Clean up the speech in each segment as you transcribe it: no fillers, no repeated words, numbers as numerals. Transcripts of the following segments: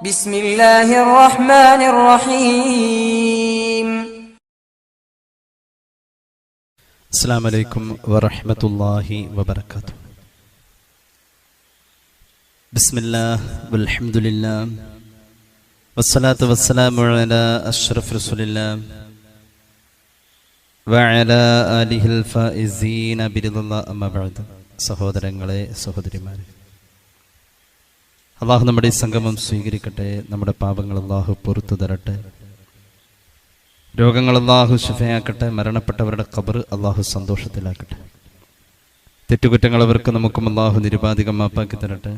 بسم الله الرحمن الرحيم. السلام عليكم ورحمة الله وبركاته. بسم الله والحمد لله والصلاة والسلام على أشرف رسول الله وعلى آله الفائزين برضا الله أما بعد. സഹോദരങ്ങളെ സഹോദരിമാരെ, അള്ളാഹു നമ്മുടെ ഈ സംഗമം സ്വീകരിക്കട്ടെ. നമ്മുടെ പാപങ്ങൾ അള്ളാഹു പുറത്തു തരട്ടെ. രോഗങ്ങൾ അള്ളാഹു ശിഫയാക്കട്ടെ. മരണപ്പെട്ടവരുടെ ഖബർ അള്ളാഹു സന്തോഷത്തിലാക്കട്ടെ. തെറ്റുകുറ്റങ്ങൾ അവർക്ക് നമുക്കും അള്ളാഹു നിരുപാധികം മാപ്പാക്കി തരട്ടെ.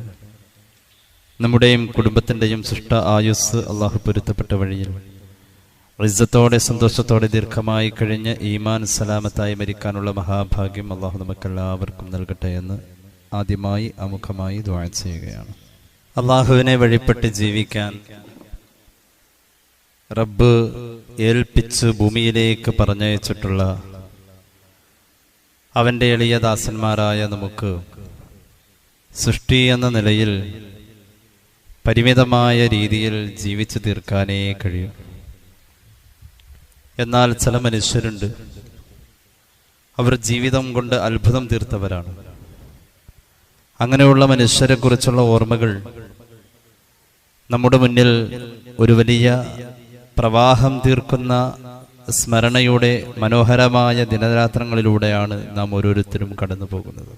നമ്മുടെയും കുടുംബത്തിൻ്റെയും സൃഷ്ട ആയുസ് അള്ളാഹു പൊരുത്തപ്പെട്ട വഴിയിൽ ഇസ്സത്തോടെ സന്തോഷത്തോടെ ദീർഘമായി കഴിഞ്ഞ് ഈമാൻ സലാമത്തായി മരിക്കാനുള്ള മഹാഭാഗ്യം അള്ളാഹു നമുക്കെല്ലാവർക്കും നൽകട്ടെ എന്ന് ആദ്യമായി ആമുഖമായി ദുആ ചെയ്യുകയാണ്. അള്ളാഹുവിനെ വഴിപ്പെട്ട് ജീവിക്കാൻ റബ്ബ് ഏൽപ്പിച്ച് ഭൂമിയിലേക്ക് പറഞ്ഞയച്ചിട്ടുള്ള അവൻ്റെ എളിയ ദാസന്മാരായ നമുക്ക് സൃഷ്ടി എന്ന നിലയിൽ പരിമിതമായ രീതിയിൽ ജീവിച്ചു തീർക്കാനേ കഴിയും. എന്നാൽ ചില മനുഷ്യരുണ്ട്, അവർ ജീവിതം കൊണ്ട് അത്ഭുതം തീർത്തവരാണ്. അങ്ങനെയുള്ള മനുഷ്യരെ കുറിച്ചുള്ള ഓർമ്മകൾ നമ്മുടെ മുന്നിൽ ഒരു വലിയ പ്രവാഹം തീർക്കുന്ന സ്മരണയുടെ മനോഹരമായ ദിനരാത്രങ്ങളിലൂടെയാണ് നാം ഓരോരുത്തരും കടന്നു പോകുന്നത്.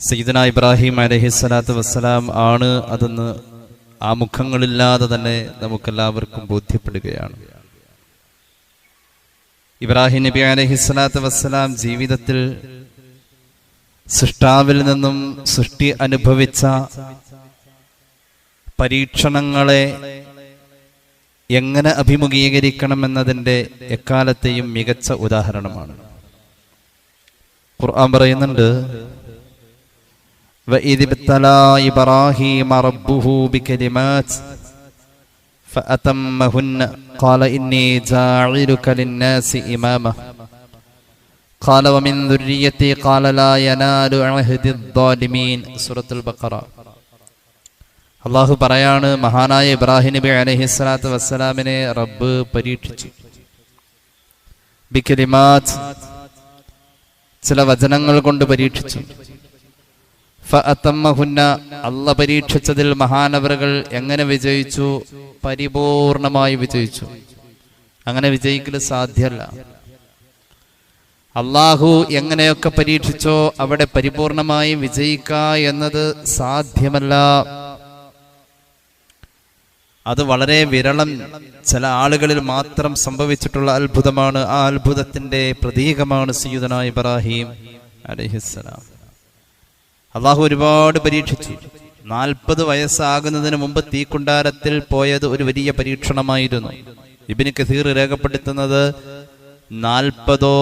സയ്യിദന ഇബ്രാഹിം അലൈഹിസ്സലാത്തു വസ്സലാം ആണ് അതെന്ന് ആ മുഖങ്ങളില്ലാതെ തന്നെ നമുക്കെല്ലാവർക്കും ബോധ്യപ്പെടുകയാണ്. ഇബ്രാഹിം നബി അലൈഹിസ്സലാത്തു വസ്സലാം ജീവിതത്തിൽ സൃഷ്ടാവിൽ നിന്നും സൃഷ്ടി അനുഭവിച്ച പരീക്ഷണങ്ങളെ എങ്ങനെ അഭിമുഖീകരിക്കണമെന്നതിൻ്റെ എക്കാലത്തെയും മികച്ച ഉദാഹരണമാണ്. ഖുർആൻ പറയുന്നുണ്ട്, വഇദ് ഇബ്തലാ ഇബ്രാഹീമ റബ്ബുഹു ബികലിമാത് ഫഅതമ്മഹുന്ന ഖാല ഇന്നി ജാഇലുക ലിന്നാസി ഇമാമ ഖാല വമിൻ ദുർരിയതി ഖാല ലാ യനാലു അഹ്ദിദ് ദ്വാലിമീൻ. സൂറത്തുൽ ബഖറ. അള്ളാഹു പറയാണ്, മഹാനായ ഇബ്രാഹിം നബി അലൈഹിസ്സലാത്തു വസ്സലാമിനെ റബ്ബ് പരീക്ഷിച്ചു. ബികലിമാത്, ചില വചനങ്ങൾ കൊണ്ട് പരീക്ഷിച്ചു. ഫഅതമ്മഹുന്ന, അല്ലാഹു പരീക്ഷിച്ചതിൽ മഹാനവറുകൾ എങ്ങനെ വിജയിച്ചു? പരിപൂർണമായി വിജയിച്ചു. അങ്ങനെ വിജയിക്കൽ സാധ്യമല്ല. അള്ളാഹു എങ്ങനെയൊക്കെ പരീക്ഷിച്ചോ അവിടെ പരിപൂർണമായി വിജയിക്കുക എന്നത് സാധ്യമല്ല. അത് വളരെ വിരളം, ചില ആളുകളിൽ മാത്രം സംഭവിച്ചിട്ടുള്ള അത്ഭുതമാണ്. ആ അത്ഭുതത്തിന്റെ പ്രതീകമാണ് സയ്യിദുനാ ഇബ്രാഹിം അലൈഹിസ്സലാം. അള്ളാഹു ഒരുപാട് പരീക്ഷിച്ചു. 40 വയസ്സാകുന്നതിന് മുമ്പ് തീക്കുണ്ടാരത്തിൽ പോയത് ഒരു വലിയ പരീക്ഷണമായിരുന്നു. ഇബ്നു കസീർ രേഖപ്പെടുത്തുന്നത് 40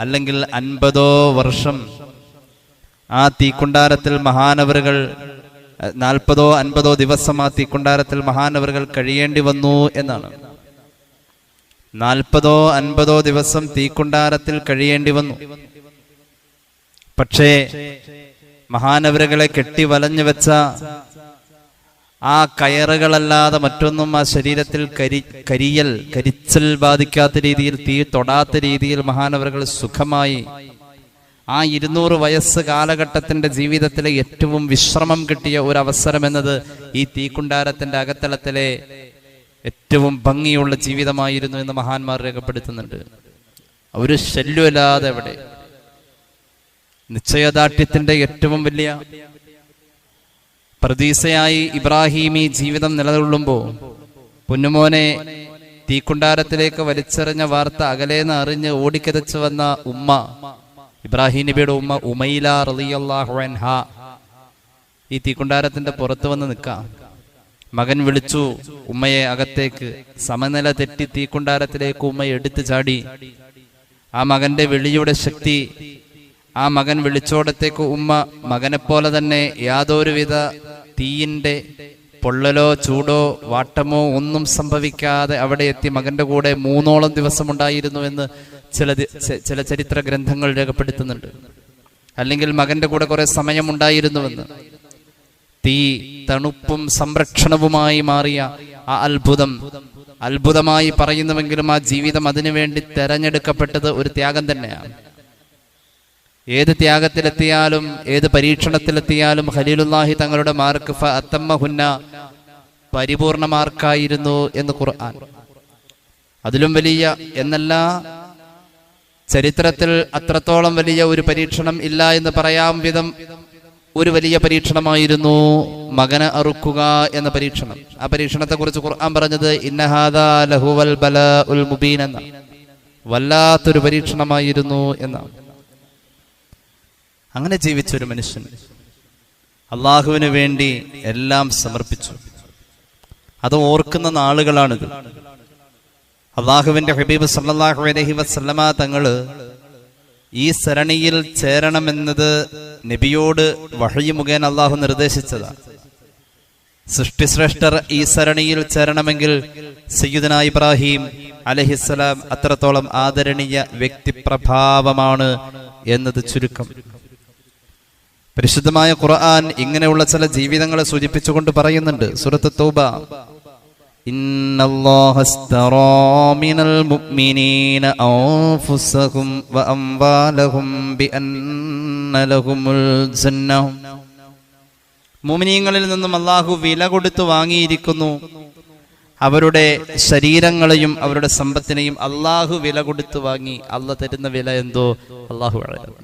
അല്ലെങ്കിൽ 50 വർഷം ആ തീക്കുണ്ടാരത്തിൽ മഹാനവറുകൾ 40-50 ദിവസം ആ തീക്കുണ്ടാരത്തിൽ മഹാനവറുകൾ കഴിയേണ്ടി വന്നു എന്നാണ്. 40-50 ദിവസം തീക്കുണ്ടാരത്തിൽ കഴിയേണ്ടി വന്നു. പക്ഷേ മഹാനവറുകളെ കെട്ടി വലഞ്ഞു വെച്ച ആ കയറുകളല്ലാതെ മറ്റൊന്നും ആ ശരീരത്തിൽ കരിച്ചൽ ബാധിക്കാത്ത രീതിയിൽ, തീ തൊടാത്ത രീതിയിൽ മഹാനവറുകൾ സുഖമായി ആ 200 വയസ്സ് കാലഘട്ടത്തിന്റെ ജീവിതത്തിലെ ഏറ്റവും വിശ്രമം കിട്ടിയ ഒരു അവസരം എന്നത് ഈ തീക്കുണ്ടാരത്തിന്റെ അകത്തളത്തിലെ ഏറ്റവും ഭംഗിയുള്ള ജീവിതമായിരുന്നു എന്ന് മഹാന്മാർ രേഖപ്പെടുത്തുന്നുണ്ട്. ഒരു ശല്യമില്ലാതെ അവിടെ നിശ്ചയദാർഢ്യത്തിന്റെ ഏറ്റവും വലിയ പ്രതീക്ഷയായി ഇബ്രാഹിമി ജീവിതം നിലകൊള്ളുമ്പോൾ പൊന്നുമോനെ തീക്കുണ്ടാരത്തിലേക്ക് വലിച്ചെറിഞ്ഞ വാർത്ത അകലേന്ന് അറിഞ്ഞ് ഓടിക്കതച്ചു വന്ന ഉമ്മ, ഇബ്രാഹിം നബിയുടെ ഉമ്മ ഉമൈല റളിയല്ലാഹു അൻഹാ, ഈ തീക്കുണ്ടാരത്തിന്റെ പുറത്ത് വന്ന് നിൽക്കാം. മകൻ വിളിച്ചു ഉമ്മയെ അകത്തേക്ക്. സമനില തെറ്റി തീക്കുണ്ടാരത്തിലേക്ക് ഉമ്മ എടുത്തു ചാടി. ആ മകന്റെ വിളിയുടെ ശക്തി, ആ മകൻ വിളിച്ചോടത്തേക്ക് ഉമ്മ മകനെപ്പോലെ തന്നെ യാതൊരുവിധ തീയിന്റെ പൊള്ളലോ ചൂടോ വാട്ടമോ ഒന്നും സംഭവിക്കാതെ അവിടെ എത്തി മകന്റെ കൂടെ 3ഓളം ദിവസം ഉണ്ടായിരുന്നു എന്ന് ചില ചരിത്ര ഗ്രന്ഥങ്ങൾ രേഖപ്പെടുത്തുന്നുണ്ട്. അല്ലെങ്കിൽ മകന്റെ കൂടെ കുറെ സമയം ഉണ്ടായിരുന്നുവെന്ന്. തീ തണുപ്പും സംരക്ഷണവുമായി മാറിയ ആ അത്ഭുതമായി പറയുന്നുവെങ്കിലും ആ ജീവിതം അതിനുവേണ്ടി തെരഞ്ഞെടുക്കപ്പെട്ടത് ഒരു ത്യാഗം തന്നെയാണ്. ഏത് ത്യാഗത്തിലെത്തിയാലും ഏത് പരീക്ഷണത്തിലെത്തിയാലും ഖലീലുല്ലാഹി തങ്ങളുടെ മാർക്ക് ഫഅത്തമ്മഹുന്ന പരിപൂർണ മാർക്കായിരുന്നു എന്ന് ഖുർആൻ. അതിലും വലിയ എന്നല്ല, ചരിത്രത്തിൽ അത്രത്തോളം വലിയ ഒരു പരീക്ഷണം ഇല്ല എന്ന് പറയാം വിധം ഒരു വലിയ പരീക്ഷണമായിരുന്നു മകനെ അറുക്കുക എന്ന പരീക്ഷണം. ആ പരീക്ഷണത്തെ കുറിച്ച് ഖുർആൻ പറഞ്ഞത് ഇന്നഹാദാ ലഹുവൽ ബലാഉൽ മുബീൻ എന്ന വല്ലാത്തൊരു പരീക്ഷണമായിരുന്നു എന്നാണ്. അങ്ങനെ ജീവിച്ചൊരു മനുഷ്യൻ അള്ളാഹുവിന് വേണ്ടി എല്ലാം സമർപ്പിച്ചു. അത് ഓർക്കുന്ന നാളുകളാണിത്. അള്ളാഹുവിന്റെ ഹബീബ് സല്ലല്ലാഹു അലൈഹി വസല്ലമ തങ്ങള് ഈ സരണിയിൽ ചേരണമെന്നത് നബിയോട് വഹയി മുഖേന അള്ളാഹു നിർദ്ദേശിച്ചതാണ്. സൃഷ്ടിശ്രേഷ്ഠർ ഈ സരണിയിൽ ചേരണമെങ്കിൽ സയ്യിദുനാ ഇബ്രാഹിം അലൈഹിസ്സലാം അത്രത്തോളം ആദരണീയ വ്യക്തിപ്രഭാവമാണ് എന്നത് ചുരുക്കം. പരിശുദ്ധമായ ഖുർആൻ ഇങ്ങനെയുള്ള ചില ജീവിതങ്ങളെ സൂചിപ്പിച്ചുകൊണ്ട് പറയുന്നുണ്ട്. സൂറത്ത് തൗബ, ഇന്നല്ലാഹ അസ്തറാ മിനൽ മുഅ്മിനീന അൻഫുസഹും വഅംവാലഹും ബിഅന്ന ലഹുമുൽ ജന്നഹ്. മുഅ്മിനീങ്ങളിൽ നിന്നും അല്ലാഹു വില കൊടുത്തു വാങ്ങിയിരിക്കുന്നു. അവരുടെ ശരീരങ്ങളെയും അവരുടെ സമ്പത്തിനെയും അല്ലാഹു വില കൊടുത്തു വാങ്ങി. അല്ലാഹു തരുന്ന വില എന്തോ അല്ലാഹു അറിയാം.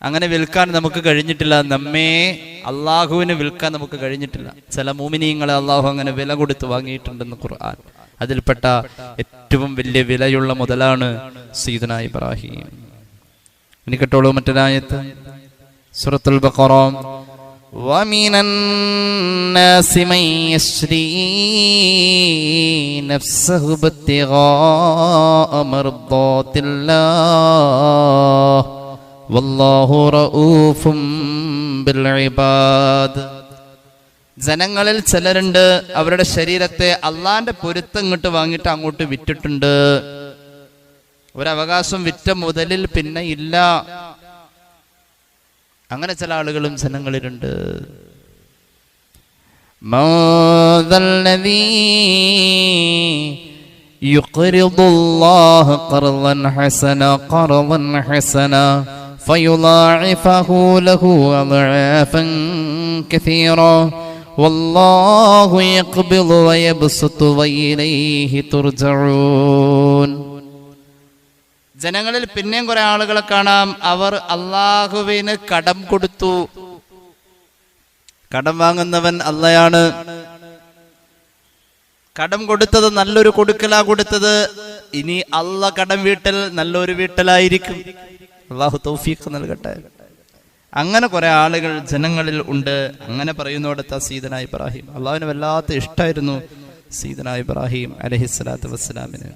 അങ്ങനെ വിൽക്കാൻ നമുക്ക് കഴിഞ്ഞിട്ടില്ല. നമ്മെ അള്ളാഹുവിന് വിൽക്കാൻ നമുക്ക് കഴിഞ്ഞിട്ടില്ല. ചില മുഅ്മിനീങ്ങളെ അള്ളാഹു അങ്ങനെ വില കൊടുത്ത് വാങ്ങിയിട്ടുണ്ടെന്ന് ഖുർആൻ. അതിൽപ്പെട്ട ഏറ്റവും വലിയ വിലയുള്ള മുതലാണ് സയ്യിദുനാ ഇബ്രാഹിം. ഇനി കേട്ടോളൂ മറ്റൊരായത്ത്, സൂറത്തുൽ ബഖറ, വമിനൻ നാസി മൻ യശ്രീ നഫ്സഹു ബിത്തിഗാഅ മർദാത്തില്ലാഹ് വല്ലാഹു റഊഫും ബിൽ ഇബാദ്. ജനങ്ങളിൽ ചിലരുണ്ട് അവരുടെ ശരീരത്തെ അള്ളാന്റെ പൊരുത്തം ഇങ്ങോട്ട് വാങ്ങിയിട്ട് അങ്ങോട്ട് വിറ്റിട്ടുണ്ട്. ഒരവകാശം വിറ്റ മുതലിൽ പിന്നെ ഇല്ല. അങ്ങനെ ചില ആളുകളും ജനങ്ങളിലുണ്ട്. മാദല്ലദീ യുഖ്രിദുല്ലാഹ ഖർളൻ ഹസന فيضاعفه له أضعافا كثيرا والله يقبض ويبسط وإليه ترجعون. ജനങ്ങളിൽ പിന്നെയും കുറെ ആളുകളെ കാണാം, അവർ അള്ളാഹുവിന് കടം കൊടുത്തു. കടം വാങ്ങുന്നവൻ അള്ളയാണ്. കടം കൊടുത്തത് നല്ലൊരു കൊടുക്കലാ കൊടുത്തത്. ഇനി അള്ള കടം വീട്ടൽ നല്ലൊരു വീട്ടലായിരിക്കും. അള്ളാഹു തൗഫീഖ് നൽകട്ടെ. അങ്ങനെ കുറെ ആളുകൾ ജനങ്ങളിൽ ഉണ്ട്. അങ്ങനെ പറയുന്നിടത്ത സയ്യിദുനാ ഇബ്രാഹിം, അള്ളാഹുവിന് വല്ലാത്ത ഇഷ്ടമായിരുന്നു സയ്യിദുനാ ഇബ്രാഹിം അലൈഹിസ്സലാത്തു വസ്സലാമിന്.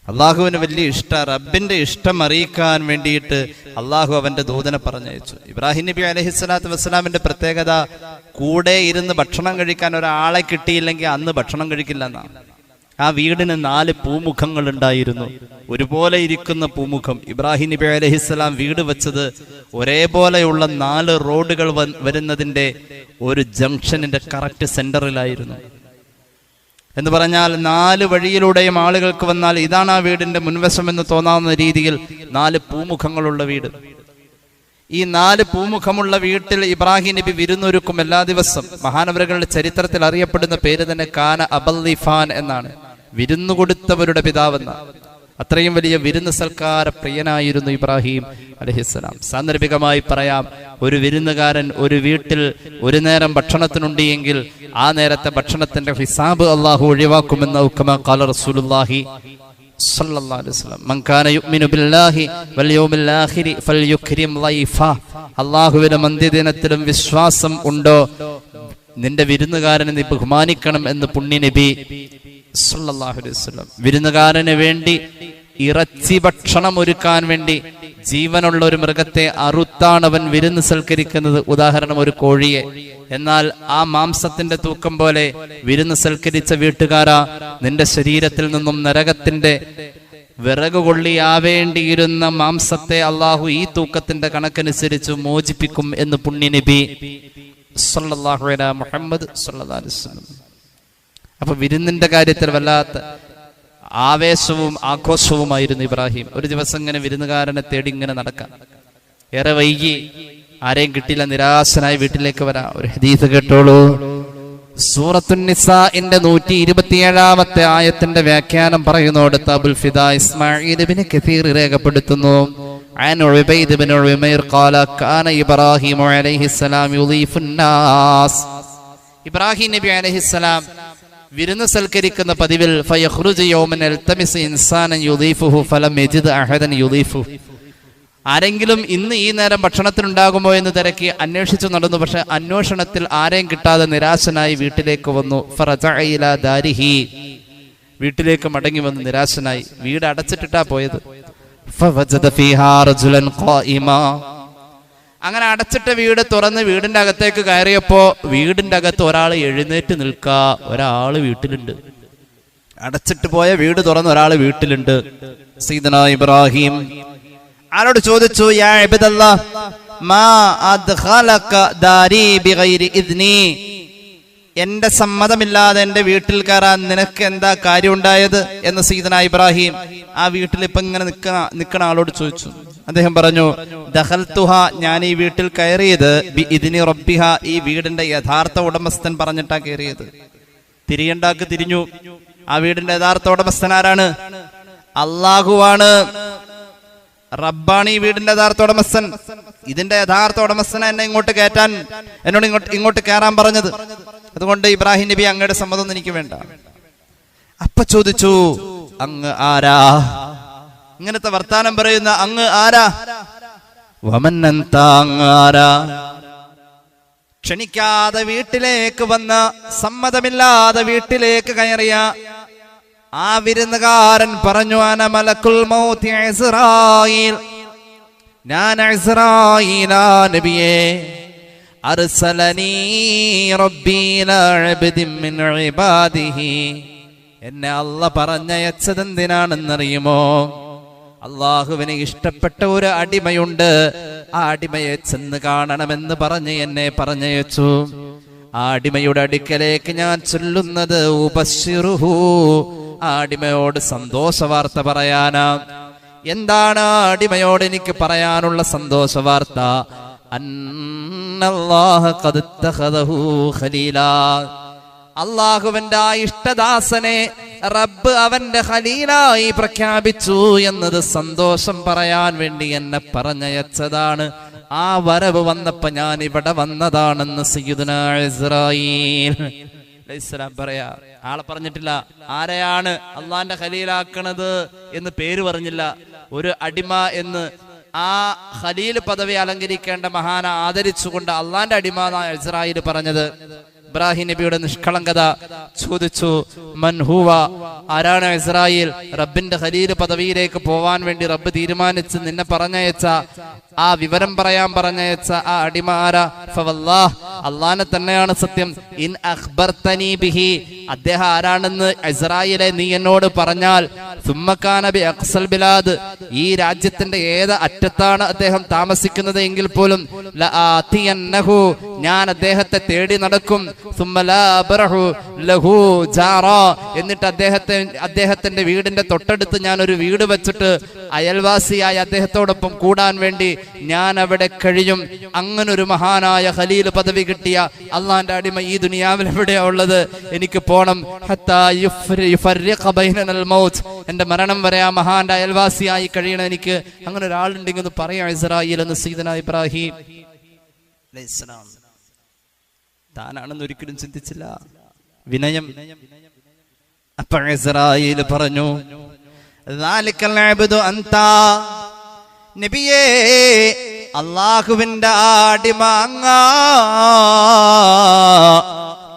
അള്ളാഹുവിന് വലിയ ഇഷ്ട. റബ്ബിന്റെ ഇഷ്ടം അറിയിക്കാൻ വേണ്ടിയിട്ട് അള്ളാഹു അവന്റെ ദൂതനെ പറഞ്ഞയച്ചു. ഇബ്രാഹിം നബി അലൈഹിസ്സലാത്തു വസ്സലാമിന്റെ പ്രത്യേകത, കൂടെ ഇരുന്ന് ഭക്ഷണം കഴിക്കാൻ ഒരാളെ കിട്ടിയില്ലെങ്കിൽ അന്ന് ഭക്ഷണം കഴിക്കില്ല എന്നാണ്. ആ വീടിന് 4 പൂമുഖങ്ങൾ ഉണ്ടായിരുന്നു. ഒരുപോലെ ഇരിക്കുന്ന പൂമുഖം. ഇബ്രാഹിം നബി അലൈഹിസ്സലാം വീട് വെച്ചത് ഒരേപോലെയുള്ള 4 റോഡുകൾ വരുന്നതിന്റെ ഒരു ജംഗ്ഷനിന്റെ കറക്റ്റ് സെന്ററിലായിരുന്നു. എന്ന് പറഞ്ഞാൽ 4 വഴിയിലൂടെയും ആളുകൾക്ക് വന്നാൽ ഇതാണ് ആ വീടിന്റെ മുൻവശം എന്ന് തോന്നാവുന്ന രീതിയിൽ 4 പൂമുഖങ്ങളുള്ള വീട്. ഈ 4 പൂമുഖമുള്ള വീട്ടിൽ ഇബ്രാഹിം നബി വിരുന്നൊരുക്കും എല്ലാ ദിവസം. മഹാനവറുകളുടെ ചരിത്രത്തിൽ അറിയപ്പെടുന്ന പേര് തന്നെ കാന അബൽദിഫാൻ എന്നാണ്, വിരുന്നു കൊടുത്തവരുടെ പിതാവെന്ന. അത്രയും വലിയ വിരുന്ന് സൽക്കാര പ്രിയനായിരുന്നു ഇബ്രാഹിം അലൈഹിസ്സലാം. സാന്ദർഭികമായി പറയാം, ഒരു വിരുന്നുകാരൻ ഒരു വീട്ടിൽ ഒരു നേരം ഭക്ഷണത്തിനുണ്ട് എങ്കിൽ ആ നേരത്തെ ഭക്ഷണത്തിന്റെ ഹിസാബ് അള്ളാഹു ഒഴിവാക്കുമെന്ന് ഉക്കമ ഖാല റസൂലുള്ളാഹി സ്വല്ലല്ലാഹു അലൈഹി വസല്ലം. മൻ കാന യുഅ്മിനു ബില്ലാഹി വൽ യൗമിൽ ആഖിരി ഫൽയുക്രിം ലൈഫ. അള്ളാഹുവിന്റെ അന്ത്യദിനത്തിലും വിശ്വാസം ഉണ്ടോ, നിന്റെ വിരുന്നുകാരനെ നീ ബഹുമാനിക്കണം എന്ന് പുണ്യ നബി സല്ലല്ലാഹു അലൈഹി വസല്ലം. വിരുന്നുകാരന് വേണ്ടി ഇറച്ചി ഭക്ഷണം ഒരുക്കാൻ വേണ്ടി ജീവനുള്ള ഒരു മൃഗത്തെ അറുത്താണ് അവൻ വിരുന്ന് സൽക്കരിക്കുന്നത്. ഉദാഹരണം, ഒരു കോഴിയെ. എന്നാൽ ആ മാംസത്തിന്റെ തൂക്കം പോലെ വിരുന്ന് സൽക്കരിച്ച വീട്ടുകാരാ, നിന്റെ ശരീരത്തിൽ നിന്നും നരകത്തിന്റെ വിറക് കൊള്ളിയാവേണ്ടിയിരുന്ന മാംസത്തെ അള്ളാഹു ഈ തൂക്കത്തിന്റെ കണക്കനുസരിച്ച് മോചിപ്പിക്കും എന്ന് പുണ്യ നബി സല്ലല്ലാഹു അലാ മുഹമ്മദ് സല്ലല്ലാഹു അലൈഹി വസല്ലം. അപ്പൊ വിരുന്നിന്റെ കാര്യത്തിൽ വല്ലാത്ത ആവേശവും ആഘോഷവുമായിരുന്നു ഇബ്രാഹിം. ഒരു ദിവസം ഇങ്ങനെ വിരുന്നുകാരനെ തേടി ഇങ്ങനെ നടക്കാം. ഏറെ വൈകി, ആരെയും കിട്ടില്ല, നിരാശനായി വീട്ടിലേക്ക് വരാം. ഒരു ഹദീസ് കേട്ടോളൂ. സൂറത്തുൻ നിസാഇന്റെ 127-ാമത്തെ ആയത്തിന്റെ വ്യാഖ്യാനം പറയുന്നിടത്ത് അബുൽ ഫിദാ ഇസ്മാഈൽ ഇബ്നു കസീർ രേഖപ്പെടുത്തുന്നു, عن عبيد بن عمير قال كان إبراهيم عليه السلام يضيف الناس. ഇബ്രാഹിം നബി അലൈഹിസ്സലാം വിരുന്ന് സൽക്കരിക്കുന്ന പതിവിൽ ഫയഖ്റുജു യൗമൻ അൽതമിസ് ഇൻസാനൻ യുദീഫുഹു ഫലം യജിദ് അഹദൻ യുദീഫു. ആരെങ്കിലും ഇന്ന് ഈ നേരം ഭക്ഷണത്തിനുണ്ടാകുമോ എന്ന് തിരക്കി അന്വേഷിച്ചു നടന്നു. പക്ഷെ അന്വേഷണത്തിൽ ആരെയും കിട്ടാതെ നിരാശനായി വീട്ടിലേക്ക് വന്നു. ഫറജഅ ഇലാ ദാരിഹി, വീട്ടിലേക്ക് മടങ്ങി വന്ന് നിരാശനായി. വീട് അടച്ചിട്ടിട്ടാ പോയത്. ഫവജദ ഫീഹാ റജുലൻ ഖായിമാ. അങ്ങനെ അടച്ചിട്ട വീട് തുറന്ന് വീടിന്റെ അകത്തേക്ക് കയറിയപ്പോ വീടിന്റെ അകത്ത് ഒരാൾ എഴുന്നേറ്റ് നിൽക്കാ. ഒരാള് വീട്ടിലുണ്ട്. അടച്ചിട്ട് പോയ വീട് തുറന്ന് ഒരാൾ വീട്ടിലുണ്ട്. സയ്യിദനാ ഇബ്രാഹിം ആരോട് ചോദിച്ചു, യാ ഇബ്ദല്ലാഹ് മാ അദ്ഖലക ദാരി ബിഗൈരി ഇദ്നി, എന്റെ സമ്മതമില്ലാതെ എന്റെ വീട്ടിൽ കയറാൻ നിനക്ക് എന്താ കാര്യം ഉണ്ടായത് എന്ന് സയ്യിദനാ ഇബ്രാഹിം ആ വീട്ടിൽ ഇപ്പൊ ഇങ്ങനെ നിൽക്കുന്ന ആളോട് ചോദിച്ചു. അദ്ദേഹം പറഞ്ഞു, ദഖൽതുഹ, ഞാൻ ഈ വീട്ടിൽ കയറിയത് ബി ഇദ്നി റബ്ബിഹ, ഈ വീടിന്റെ യഥാർത്ഥ ഉടമസ്ഥൻ പറഞ്ഞിട്ടാ കയറിയത്. തിരിയണ്ടാക്ക് തിരിഞ്ഞു. ആ വീടിന്റെ യഥാർത്ഥ ഉടമസ്ഥൻ ആരാണ്? അല്ലാഹുവാണ്, റബ്ബാണ് ഈ വീടിന്റെ യഥാർത്ഥ ഉടമസ്ഥൻ. ഇതിന്റെ യഥാർത്ഥ ഉടമസ്ഥനെ എന്നെ ഇങ്ങോട്ട് കയറ്റാൻ, എന്നോട് ഇങ്ങോട്ട് കയറാൻ പറഞ്ഞത്. അതുകൊണ്ട് ഇബ്രാഹിം നബി, അങ്ങയുടെ സമ്മതമൊന്നും എനിക്ക് വേണ്ട. അപ്പൊ ചോദിച്ചു, അങ്ങ് ആരാ? ഇങ്ങനത്തെ വർത്താനം പറയുന്ന അങ്ങ് ആരാ? വമന്നന്ത, അങ്ങ് ആരാ? ക്ഷണിക്കാതെ വീട്ടിലേക്ക് വന്ന, സമ്മതമില്ലാതെ വീട്ടിലേക്ക് കയറിയ ആ വിരുന്നുകാരൻ പറഞ്ഞു, അന മലക്കുൽ മൗത്ത് ഇസ്രായീൽ, ഞാൻ ഇസ്രായീലാ നബിയേ. അർസലനീ റബ്ബീ ഇലാ അബ്ദിൻ മിൻ ഇബാദിഹി, എന്നെ അല്ലാഹ് പറഞ്ഞയച്ചതെന്തിനാണെന്നറിയുമോ? അള്ളാഹുവിന് ഇഷ്ടപ്പെട്ട ഒരു അടിമയുണ്ട്, ആ അടിമയെ ചെന്ന് കാണണമെന്ന് പറഞ്ഞ് എന്നെ പറഞ്ഞയച്ചു. ആ അടിമയുടെ അടുക്കലേക്ക് ഞാൻ ചൊല്ലുന്നത് ഉബശ്ശിറുഹു, ആ അടിമയോട് സന്തോഷ വാർത്ത പറയാനാ. എന്താണ് ആ അടിമയോട് എനിക്ക് പറയാനുള്ള സന്തോഷ വാർത്ത? അന്നല്ലാഹ ഖദ് ഇത്തഖദഹു ഖലീലാ, അള്ളാഹുവിന്റെ ആ ഇഷ്ടദാസനെ റബ്ബ് അവന്റെ ഖലീലായി പ്രഖ്യാപിച്ചു എന്നത് സന്തോഷം പറയാൻ വേണ്ടി എന്നെ പറഞ്ഞയച്ചതാണ്. ആ വരവ് വന്നപ്പോ ഞാൻ ഇവിടെ വന്നതാണെന്ന് സയ്യിദുനാ ഇസ്രായീൽ അലൈഹിസ്സലാം പറയാ. ആളെ പറഞ്ഞിട്ടില്ല, ആരെയാണ് അള്ളാന്റെ ഖലീലാക്കണത് എന്ന് പേര് പറഞ്ഞില്ല. ഒരു അടിമ എന്ന് ആ ഖലീൽ പദവി അലങ്കരിക്കേണ്ട മഹാന ആദരിച്ചുകൊണ്ട് അള്ളാന്റെ അടിമ എന്നാണ് ഇസ്രായേൽ പറഞ്ഞത്. ഇബ്രാഹിം നബിയുടെ നിഷ്കളങ്കത ചോദിച്ചു, മൻ ഹുവ, ആരാണ് ഇസ്രായേൽ? റബ്ബിന്റെ ഖലീൽ പദവിയിലേക്ക് പോവാൻ വേണ്ടി റബ്ബ് തീരുമാനിച്ച് നിന്നെ പറഞ്ഞയച്ച, ആ വിവരം പറയാൻ പറഞ്ഞയച്ച ആ അടിമ ആരാ? ഫവല്ലാഹ്, അള്ളാനെ തന്നെയാണ് സത്യം. ഇൻ അഖ്ബർതനി ബിഹി, അദ്ദേഹം ആരാണെന്ന് ഇസ്രായേലെ നീ എന്നോട് പറഞ്ഞാൽ, സുമ്മകാന ബി അഖ്സൽ ബിലാദ്, ഈ രാജ്യത്തിന്റെ ഏത് അറ്റത്താണ് അദ്ദേഹം താമസിക്കുന്നത് എങ്കിൽ പോലും ലആതിയന്നഹു, ഞാൻ അദ്ദേഹത്തെ തേടി നടക്കും. എന്നിട്ട് അദ്ദേഹത്തിന്റെ വീടിന്റെ തൊട്ടടുത്ത് ഞാൻ ഒരു വീട് വെച്ചിട്ട് അയൽവാസിയായ അദ്ദേഹത്തോടൊപ്പം കൂടാൻ വേണ്ടി ഞാൻ അവിടെ കഴിയും. അങ്ങനൊരു മഹാനായ ഖലീൽ പദവി കിട്ടിയ അള്ളാന്റെ അടിമ ഈ ദുനിയാവിൽ എവിടെയാ ഉള്ളത്? എനിക്ക് പോണം. എന്റെ മരണം വരെ ആ മഹാന്റെ അയൽവാസിയായി കഴിയണം എനിക്ക്. അങ്ങനെ ഒരാളുണ്ടെങ്കിൽ പറയാം ഇസ്രായേൽ എന്ന് സയ്യിദനാ ഇബ്രാഹിം അലൈഹിസ്സലാം. താനാണെന്ന് ഒരിക്കലും ചിന്തിച്ചില്ല. വിനയം. അപ്പൊ ഇസ്രായേൽ പറഞ്ഞു, ദാലികൽ അബ്ദു അൻത, നബിയേ, അല്ലാഹുവിന്റെ അടിമ അങ്ങാ,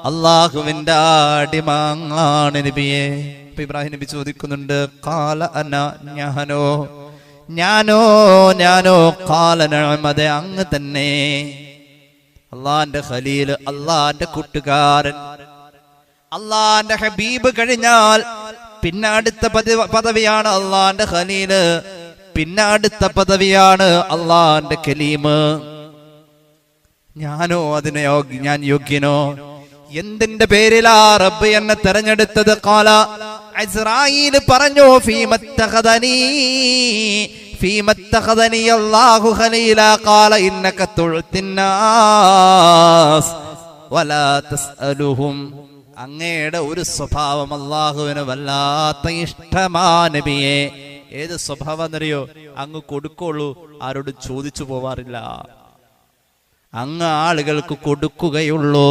അല്ലാഹുവിന്റെ അടിമ അങ്ങാണ് നബിയേ. അപ്പൊ ഇബ്രാഹിം നബി ചോദിക്കുന്നുണ്ട്, ഖാല അന, ഞാനോ ഖാല നഅം, അതെ അങ്ങ് തന്നെ. അള്ളാന്റെ ഖലീൽ, അള്ളാന്റെ കൂട്ടുകാരൻ, അള്ളാന്റെ ഹബീബ് കഴിഞ്ഞാൽ പിന്നെ അടുത്ത പദവിയാണ് അള്ളാന്റെ ഖലീല്, പിന്നെ അടുത്ത പദവിയാണ് അള്ളാന്റെ കലീമ്. ഞാനോ ഞാൻ യോഗ്യനോ? എന്തിന്റെ പേരിലാ റബ്ബ് എന്നെ തെരഞ്ഞെടുത്തത്? ഖാല ഇസ്രായീൽ പറഞ്ഞു, ഫീമത്തഖദനി അല്ലാഹു ഖലീല ഖാല ഇന്നക തുഅ്തിന്നാസ് വലാ തസ്അലുഹും. അങ്ങയുടെ ഒരു സ്വഭാവം അല്ലാഹുവിന് വല്ലാത്ത ഇഷ്ടമാ നബിയെ. ഏത് സ്വഭാവം എന്നറിയോ? അങ്ങ് കൊടുക്കുള്ളൂ, ആരോടും ചോദിച്ചു പോവാറില്ല. അങ്ങ് ആളുകൾക്ക് കൊടുക്കുകയുള്ളൂ,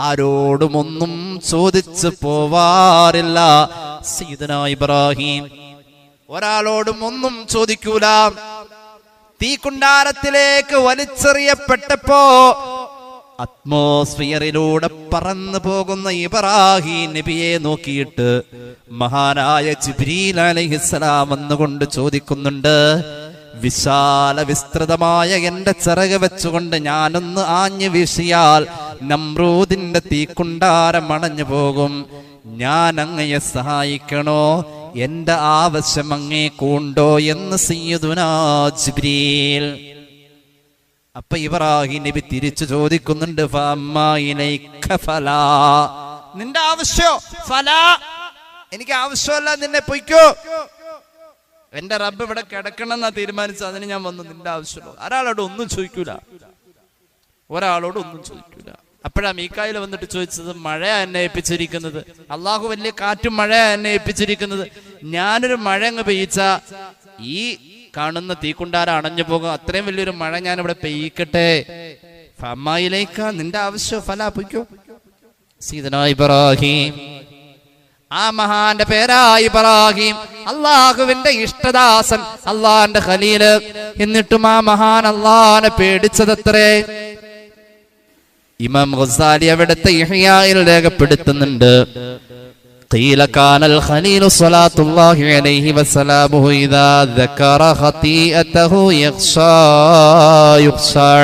ആരോടും ഒന്നും ചോദിച്ചു പോവാറില്ല. സയ്യിദനാ ഇബ്രാഹിം ഒരാളോടും ഒന്നും ചോദിക്കൂല. തീക്കുണ്ടാരത്തിലേക്ക് വലിച്ചെറിയപ്പെട്ടപ്പോ അറ്റ്മോസ്ഫിയറിലൂടെ പറന്നു പോകുന്ന ഇബ്രാഹിം നബിയെ നോക്കിയിട്ട് മഹാനായ ജിബ്രീൽ അലൈഹിസ്സലാം വന്നുകൊണ്ട് ചോദിക്കുന്നുണ്ട്, വിശാല വിസ്തൃതമായ എന്റെ ചിറക് വെച്ചുകൊണ്ട് ഞാനൊന്ന് ആഞ്ഞു വീശിയാൽ നമ്രൂദിന്റെ തീക്കുണ്ടാരം അണഞ്ഞു പോകും. ഞാൻ അങ്ങയെ സഹായിക്കണോ? എന്റെ ആവശ്യം അങ്ങേക്കുണ്ടോ എന്ന് സയ്യിദുനാ ജിബ്രീൽ. അപ്പൊ ഇബ്രാഹിം നബി തിരിച്ചു ചോദിക്കുന്നുണ്ട്, നിന്റെ ആവശ്യോ? ഫലാ, എനിക്ക് ആവശ്യമല്ല, നിന്നെ പൊയ്ക്കോ. എന്റെ റബ്ബ് ഇവിടെ കിടക്കണമെന്നാ തീരുമാനിച്ചു, അതിന് ഞാൻ വന്നു. നിന്റെ ആവശ്യമോ? ഒരാളോട് ഒന്നും ചോദിക്കൂല, ഒരാളോട് ഒന്നും ചോദിക്കൂല. അപ്പോഴാ മീക്കായിൽ വന്നിട്ട് ചോദിച്ചത്, മഴയാ എന്നെ ഏൽപ്പിച്ചിരിക്കുന്നത്, അള്ളാഹു വലിയ കാറ്റും മഴയാ എന്നെ ഏൽപ്പിച്ചിരിക്കുന്നത്. ഞാനൊരു മഴ അങ്ങ് പെയ്യിച്ച ഈ കാണുന്ന തീക്കുണ്ടാരം അണഞ്ഞു പോകും. അത്രയും വലിയൊരു മഴ ഞാൻ ഇവിടെ പെയ്യിക്കട്ടെ. ഫമായിലേക്ക, നിന്റെ ആവശ്യം ഫലാ, പൊയ്ക്കോ. സയ്യിദനാ ഇബ്രാഹിം, ആ മഹാന്റെ പേരാ ഇബ്രാഹിം, അള്ളാഹുവിന്റെ ഇഷ്ടദാസൻ, അള്ളാന്റെ ഖലീല്. എന്നിട്ടും ആ മഹാൻ അള്ളാനെ പേടിച്ചതത്രേ. ഇമാം ഗസാലി അവിടുത്തെ ഇഹ്യായിൽ രേഖപ്പെടുത്തുന്നുണ്ട്, قيل كان الخليل صلاة الله عليه وسلامه إذا ذكر خطيئته يخشى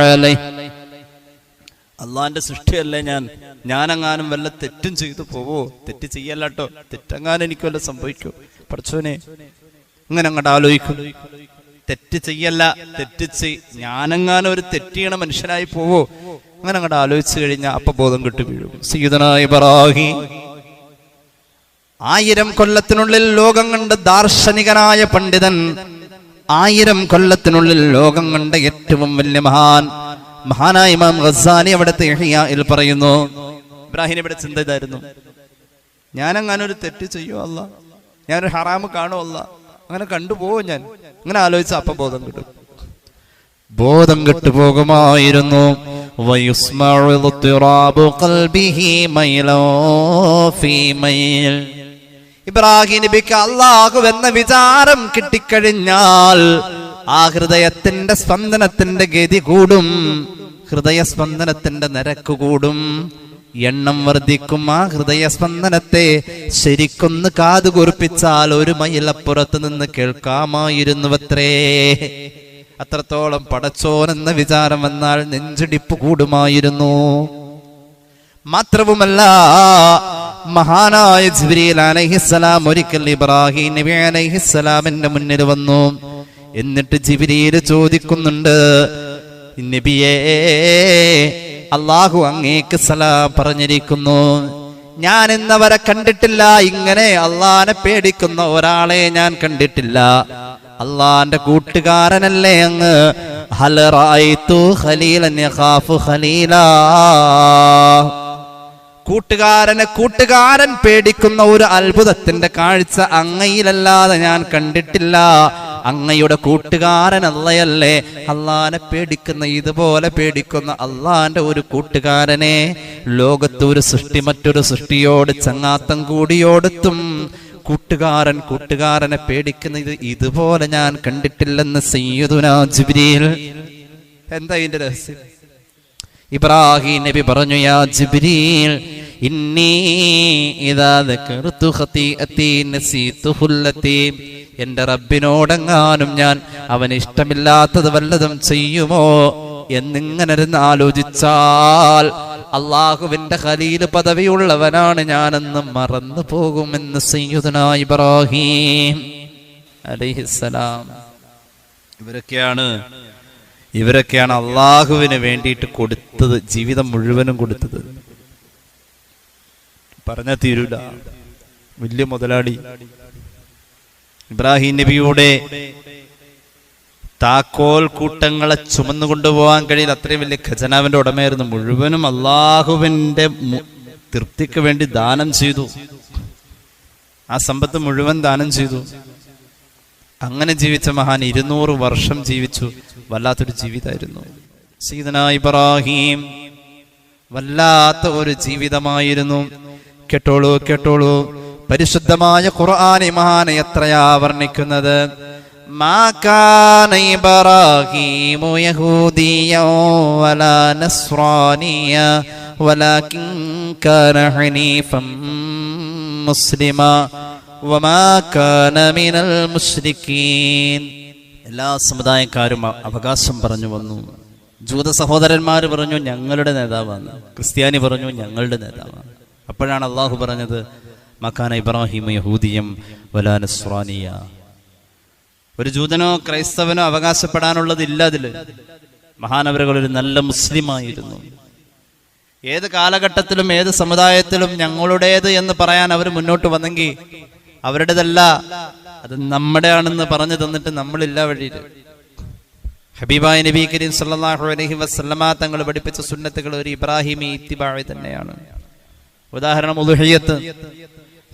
عليه. അള്ളാന്റെ സൃഷ്ടിയല്ലേ ഞാനെങ്ങാനും വല്ല തെറ്റും ചെയ്തു പോവോ? തെറ്റ് ചെയ്യല്ലോ, തെറ്റെങ്ങാനും എനിക്ക് വല്ല സംഭവിക്കോ? പഠിച്ചോനെ, ഇങ്ങനെ അങ്ങോട്ട് ആലോചിക്കും. തെറ്റ് ചെയ്യല്ല, ഞാനെങ്ങാനും ഒരു തെറ്റിയണ മനുഷ്യനായി പോവോ? അങ്ങനെ അങ്ങോട്ട് ആലോചിച്ചു കഴിഞ്ഞാൽ അപ്പൊ ബോധം കിട്ടു വീഴും. സയ്യിദനാ ഇബ്രാഹിം 1000 കൊല്ലത്തിനുള്ളിൽ ലോകം കണ്ട ദാർശനികനായ പണ്ഡിതൻ, 1000 കൊല്ലത്തിനുള്ളിൽ ലോകം കണ്ട ഏറ്റവും വലിയ മഹാനായ ഇമാം ഗസാലി അവിടുത്തെ ഇഹ്യായിൽ പറയുന്നു, ഇബ്രാഹിം ഇവിടെ ചിന്ത ഇതായിരുന്നു, ഞാനെങ്ങാനും ഒരു തെറ്റ് ചെയ്യോ അല്ല, ഞാനൊരു ഹറാമ് കാണോ അല്ല, അങ്ങനെ കണ്ടുപോവോ? ഞാൻ അങ്ങനെ ആലോചിച്ച അപ്പൊ ബോധം കെട്ടുപോകുമായിരുന്നു. ഇബ്രാഹിം നബിക്ക് അല്ലാഹു എന്ന വിചാരം കിട്ടിക്കഴിഞ്ഞാൽ ആ ഹൃദയത്തിന്റെ സ്പന്ദനത്തിന്റെ ഗതി കൂടും, ഹൃദയസ്പന്ദനത്തിന്റെ നിരക്ക് കൂടും, എണ്ണം വർദ്ധിക്കും. ആ ഹൃദയസ്പന്ദനത്തെ ശരിക്കൊന്ന് കാതുകുറിപ്പിച്ചാൽ 1 മൈലപ്പുറത്ത് നിന്ന് കേൾക്കാമായിരുന്നുവത്രേ. അത്രത്തോളം പടച്ചോൻ എന്ന വിചാരം വന്നാൽ നെഞ്ചിടിപ്പ് കൂടുമായിരുന്നു. മാത്രവുമല്ല, മഹാനായ ജിബ്രീൽ അലൈഹിസ്സലാം ഒരിക്കൽ ഇബ്രാഹിം നബി അലൈഹിസ്സലാമിന്റെ മുന്നിൽ വന്നു. എന്നിട്ട് ജിബ്രീൽ ചോദിക്കുന്നുണ്ട്, നബിയേ, അല്ലാഹു അങ്ങേക്ക് സലാം പറഞ്ഞിരിക്കുന്നു, ഞാൻ ഇന്നവരെ കണ്ടിട്ടില്ല, ഇങ്ങനെ അള്ളാനെ പേടിക്കുന്ന ഒരാളെ ഞാൻ കണ്ടിട്ടില്ല. അള്ളാന്റെ കൂട്ടുകാരനല്ലേ അങ്ങ്? ഹൽ റഅയ്തു ഖലീലൻ യഖാഫു ഖലീലാ, കൂട്ടുകാരൻ പേടിക്കുന്ന ഒരു അത്ഭുതത്തിന്റെ കാഴ്ച അങ്ങയിലല്ലാതെ ഞാൻ കണ്ടിട്ടില്ല. അങ്ങയുടെ കൂട്ടുകാരൻ അള്ളയല്ലേ? അള്ളാനെ പേടിക്കുന്ന, ഇതുപോലെ പേടിക്കുന്ന അള്ളാന്റെ ഒരു കൂട്ടുകാരനെ ലോകത്ത് ഒരു സൃഷ്ടി മറ്റൊരു സൃഷ്ടിയോട് ചങ്ങാത്തം കൂടിയോടത്തും കൂട്ടുകാരനെ പേടിക്കുന്ന ഇതുപോലെ ഞാൻ കണ്ടിട്ടില്ലെന്ന് സയ്യിദുനാ ജിബ്രീൽ. എന്താ ഇതിന്റെ രഹസ്യം? ഇബ്രാഹിം നബി പറഞ്ഞു, യാ ജിബ്രീൽ, ഇന്നി ഇദാ ദകർതു ഖതീഅതി നസീതുഹു അല്ലതി, എന്റെ റബ്ബിനോടെങ്ങാനും ഞാൻ അവന് ഇഷ്ടമില്ലാത്തത് വല്ലതും ചെയ്യുമോ എന്നിങ്ങനെ ആലോചിച്ചാൽ അള്ളാഹുവിന്റെ ഖലീൽ പദവിയുള്ളവനാണ് ഞാനെന്ന് മറന്നു പോകുമെന്ന് സയ്യിദുനാ ഇബ്രാഹിം അലൈഹിസ്സലാം. ഇവരൊക്കെയാണ് ഇവരൊക്കെയാണ് അള്ളാഹുവിന് വേണ്ടിയിട്ട് കൊടുത്തത്, ജീവിതം മുഴുവനും കൊടുത്തത്. പറഞ്ഞ തീരൂല. വലിയ മുതലാളി ഇബ്രാഹിം നബിയുടെ താക്കോൽ കൂട്ടങ്ങളെ ചുമന്നു കൊണ്ടുപോകാൻ കഴിയില്ല, അത്രയും വലിയ ഖജനാവിന്റെ ഉടമയായിരുന്നു. മുഴുവനും അള്ളാഹുവിന്റെ തൃപ്തിക്ക് വേണ്ടി ദാനം ചെയ്തു. ആ സമ്പത്ത് മുഴുവൻ ദാനം ചെയ്തു. അങ്ങനെ ജീവിച്ച മഹാൻ 200 വർഷം ജീവിച്ചു. വല്ലാത്തൊരു ജീവിതമായിരുന്നു സയ്യിദനാ ഇബ്രാഹിം. വല്ലാത്ത ഒരു ജീവിതമായിരുന്നു. കേട്ടോളൂ, പരിശുദ്ധമായ ഖുർആൻ മഹാൻ എത്രയാ വർണ്ണിക്കുന്നത്. മാ കാന ഇബ്രാഹീമു യഹൂദിയ്യൻ വലാ നസ്റാനിയ്യ വലാകിൻ കാന ഹനീഫൻ മുസ്ലിമാ വമാ കാന മിനൽ മുശ്രിക്കീൻ. എല്ലാ സമുദായക്കാരും അവകാശം പറഞ്ഞു വന്നു. ജൂത സഹോദരന്മാർ പറഞ്ഞു ഞങ്ങളുടെ നേതാവാണ്, ക്രിസ്ത്യാനി പറഞ്ഞു ഞങ്ങളുടെ നേതാവാണ്. അപ്പോഴാണ് അള്ളാഹു പറഞ്ഞത് മക്കാന ഇബ്രാഹിം യഹൂദിയം വലാ നസ്റാനിയ. ഒരു ജൂതനോ ക്രൈസ്തവനോ അവകാശപ്പെടാനുള്ളതില്ല അതില്. മഹാനവറുകൾ ഒരു നല്ല മുസ്ലിമായിരുന്നു. ഏത് കാലഘട്ടത്തിലും ഏത് സമുദായത്തിലും ഞങ്ങളുടേത് എന്ന് പറയാൻ അവർ മുന്നോട്ട് വന്നെങ്കിൽ അവരുടേതല്ല, അത് നമ്മുടെ ആണെന്ന് പറഞ്ഞു തന്നിട്ട് നമ്മളില്ല വഴിയിൽ. ഹബീബായ നബി കരീം സല്ലല്ലാഹു അലൈഹി വസല്ലമ തങ്ങൾ പഠിപ്പിച്ച സുന്നത്തുകൾ ഒരു ഇബ്രാഹിമി ഇത്തിബാഇ തന്നെയാണ്. ഉദാഹരണം ഉളുഹിയ്യത്ത്,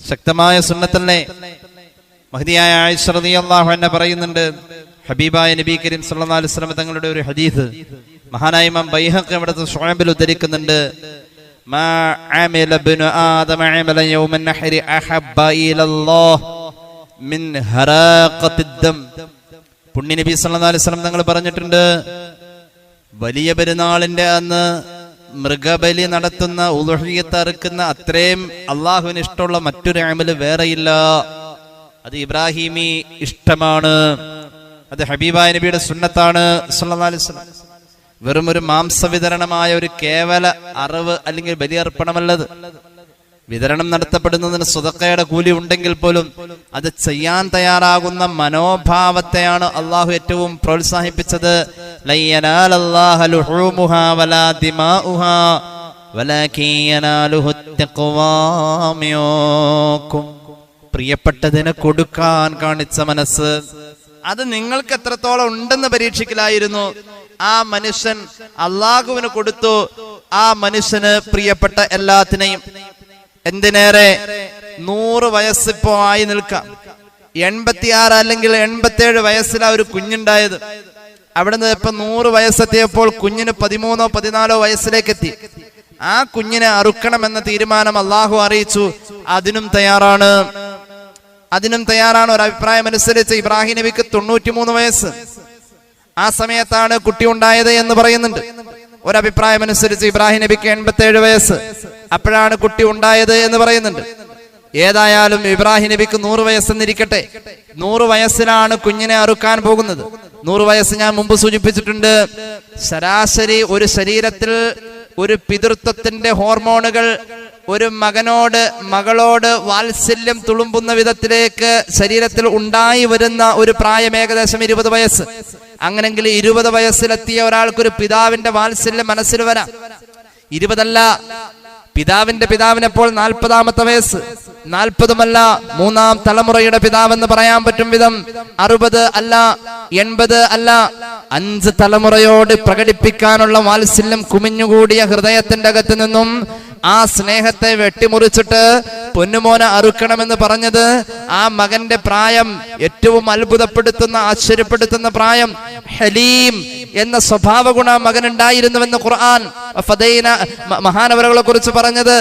ശക്തമായ സുന്നത്തല്ലേ. മഹദിയായ ആയിഷ റളിയല്ലാഹു അൻഹ പറയുന്നുണ്ട്, ഹബീബായ നബി കരീം സല്ലല്ലാഹു അലൈഹി വസല്ലമ തങ്ങളുടെ ഒരു ഹദീസ് മഹാനായ ഇമാം ബൈഹഖി അവിടുത്തെ ശുഅബിൽ ഉദ്ധരിക്കുന്നുണ്ട്. മാ അമില ഇബ്നു ആദമ അമല യൗമൻ നഹരി അഹബ്ബ ഇലല്ലാഹ് മിൻ ഹറാഖത്തിദ് ദം. പുണ്യ നബി സല്ലല്ലാഹു അലൈഹി വസല്ലം തങ്ങൾ പറഞ്ഞിട്ടുണ്ട്, വലിയ പെരുന്നാളിന്റെ അന്ന് മൃഗബലി നടത്തുന്ന ഉളുഹിയ്യത്ത് അറുക്കുന്ന അത്രയും അള്ളാഹുവിന് ഇഷ്ടമുള്ള മറ്റൊരു അമല് വേറെയില്ല. അത് ഇബ്രാഹിമി ഇഷ്ടമാണ്, അത് ഹബീബായ നബിയുടെ സുന്നത്താണ് സല്ലല്ലാഹു അലൈഹി വസല്ലം. വെറും ഒരു മാംസവിതരണമായ ഒരു കേവല അറിവ് അല്ലെങ്കിൽ ബലിയർപ്പണമല്ലത്. വിതരണം നടത്തപ്പെടുന്നതിന് സ്വതക്കയുടെ കൂലി ഉണ്ടെങ്കിൽ പോലും അത് ചെയ്യാൻ തയ്യാറാകുന്ന മനോഭാവത്തെയാണ് അള്ളാഹു ഏറ്റവും പ്രോത്സാഹിപ്പിച്ചത്. പ്രിയപ്പെട്ടതിനെ കൊടുക്കാൻ കാണിച്ച മനസ്സ്, അത് നിങ്ങൾക്ക് എത്രത്തോളം ഉണ്ടെന്ന് പരീക്ഷിക്കലായിരുന്നു. ആ മനുഷ്യൻ അള്ളാഹുവിന് കൊടുത്തു. ആ മനുഷ്യന് പ്രിയപ്പെട്ട എല്ലാത്തിനെയും. എന്തിനേറെ 100 വയസ്സിപ്പോ ആയി നിൽക്കാം. 86 അല്ലെങ്കിൽ 87 വയസ്സിലാ ഒരു കുഞ്ഞുണ്ടായത്. അവിടുന്ന് ഇപ്പൊ 100 വയസ്സെത്തിയപ്പോൾ കുഞ്ഞിന് 13 14 വയസ്സിലേക്ക് എത്തി. ആ കുഞ്ഞിനെ അറുക്കണമെന്ന തീരുമാനം അള്ളാഹു അറിയിച്ചു. അതിനും തയ്യാറാണ്. ഒരു അഭിപ്രായം അനുസരിച്ച് ഇബ്രാഹിം നബിക്ക് 93 വയസ്സ്. ആ സമയത്താണ് കുട്ടി ഉണ്ടായത് എന്ന് പറയുന്നുണ്ട്. ഒരഭിപ്രായം അനുസരിച്ച് ഇബ്രാഹിം നബിക്ക് 87 വയസ്സ്, അപ്പോഴാണ് കുട്ടി ഉണ്ടായത് എന്ന് പറയുന്നുണ്ട്. ഏതായാലും ഇബ്രാഹിം നബിക്ക് 100 വയസ്സെന്നിരിക്കട്ടെ, 100 വയസ്സിലാണ് കുഞ്ഞിനെ അറുക്കാൻ പോകുന്നത്. 100 വയസ്സ് ഞാൻ മുമ്പ് സൂചിപ്പിച്ചിട്ടുണ്ട്. ശരാശരി ഒരു ശരീരത്തിൽ ഒരു പിതൃത്വത്തിന്റെ ഹോർമോണുകൾ ഒരു മകളോട് വാത്സല്യം തുളുമ്പുന്ന വിധത്തിലേക്ക് ശരീരത്തിൽ ഉണ്ടായി വരുന്ന ഒരു പ്രായം ഏകദേശം 20 വയസ്സ്. അങ്ങനെങ്കിൽ 20 വയസ്സിലെത്തിയ ഒരാൾക്കൊരു പിതാവിന്റെ വാത്സല്യം മനസ്സിൽ വരാം. 20 അല്ല, പിതാവിനെപ്പോൾ 40-ാമത്തെ വയസ്സ്, 40-ഉമല്ല, 3-ാം തലമുറയുടെ പിതാവെന്ന് പറയാൻ പറ്റും വിധം 60 അല്ല, 80 അല്ല, 5 തലമുറയോട് പ്രകടിപ്പിക്കാനുള്ള വാത്സല്യം കുമിഞ്ഞുകൂടിയ ഹൃദയത്തിന്റെ അകത്ത് നിന്നും ആ സ്നേഹത്തെ വെട്ടിമുറിച്ചിട്ട് പൊന്നുമോനെ അറുക്കണമെന്ന് പറഞ്ഞത് ആ മകന്റെ പ്രായം ഏറ്റവും അത്ഭുതപ്പെടുത്തുന്ന ആശ്ചര്യപ്പെടുത്തുന്ന പ്രായം. ഹലീം എന്ന സ്വഭാവ ഗുണ മകനുണ്ടായിരുന്നുവെന്ന് ഖുർആൻ മഹാനവറുകളെ കുറിച്ച് പറഞ്ഞത്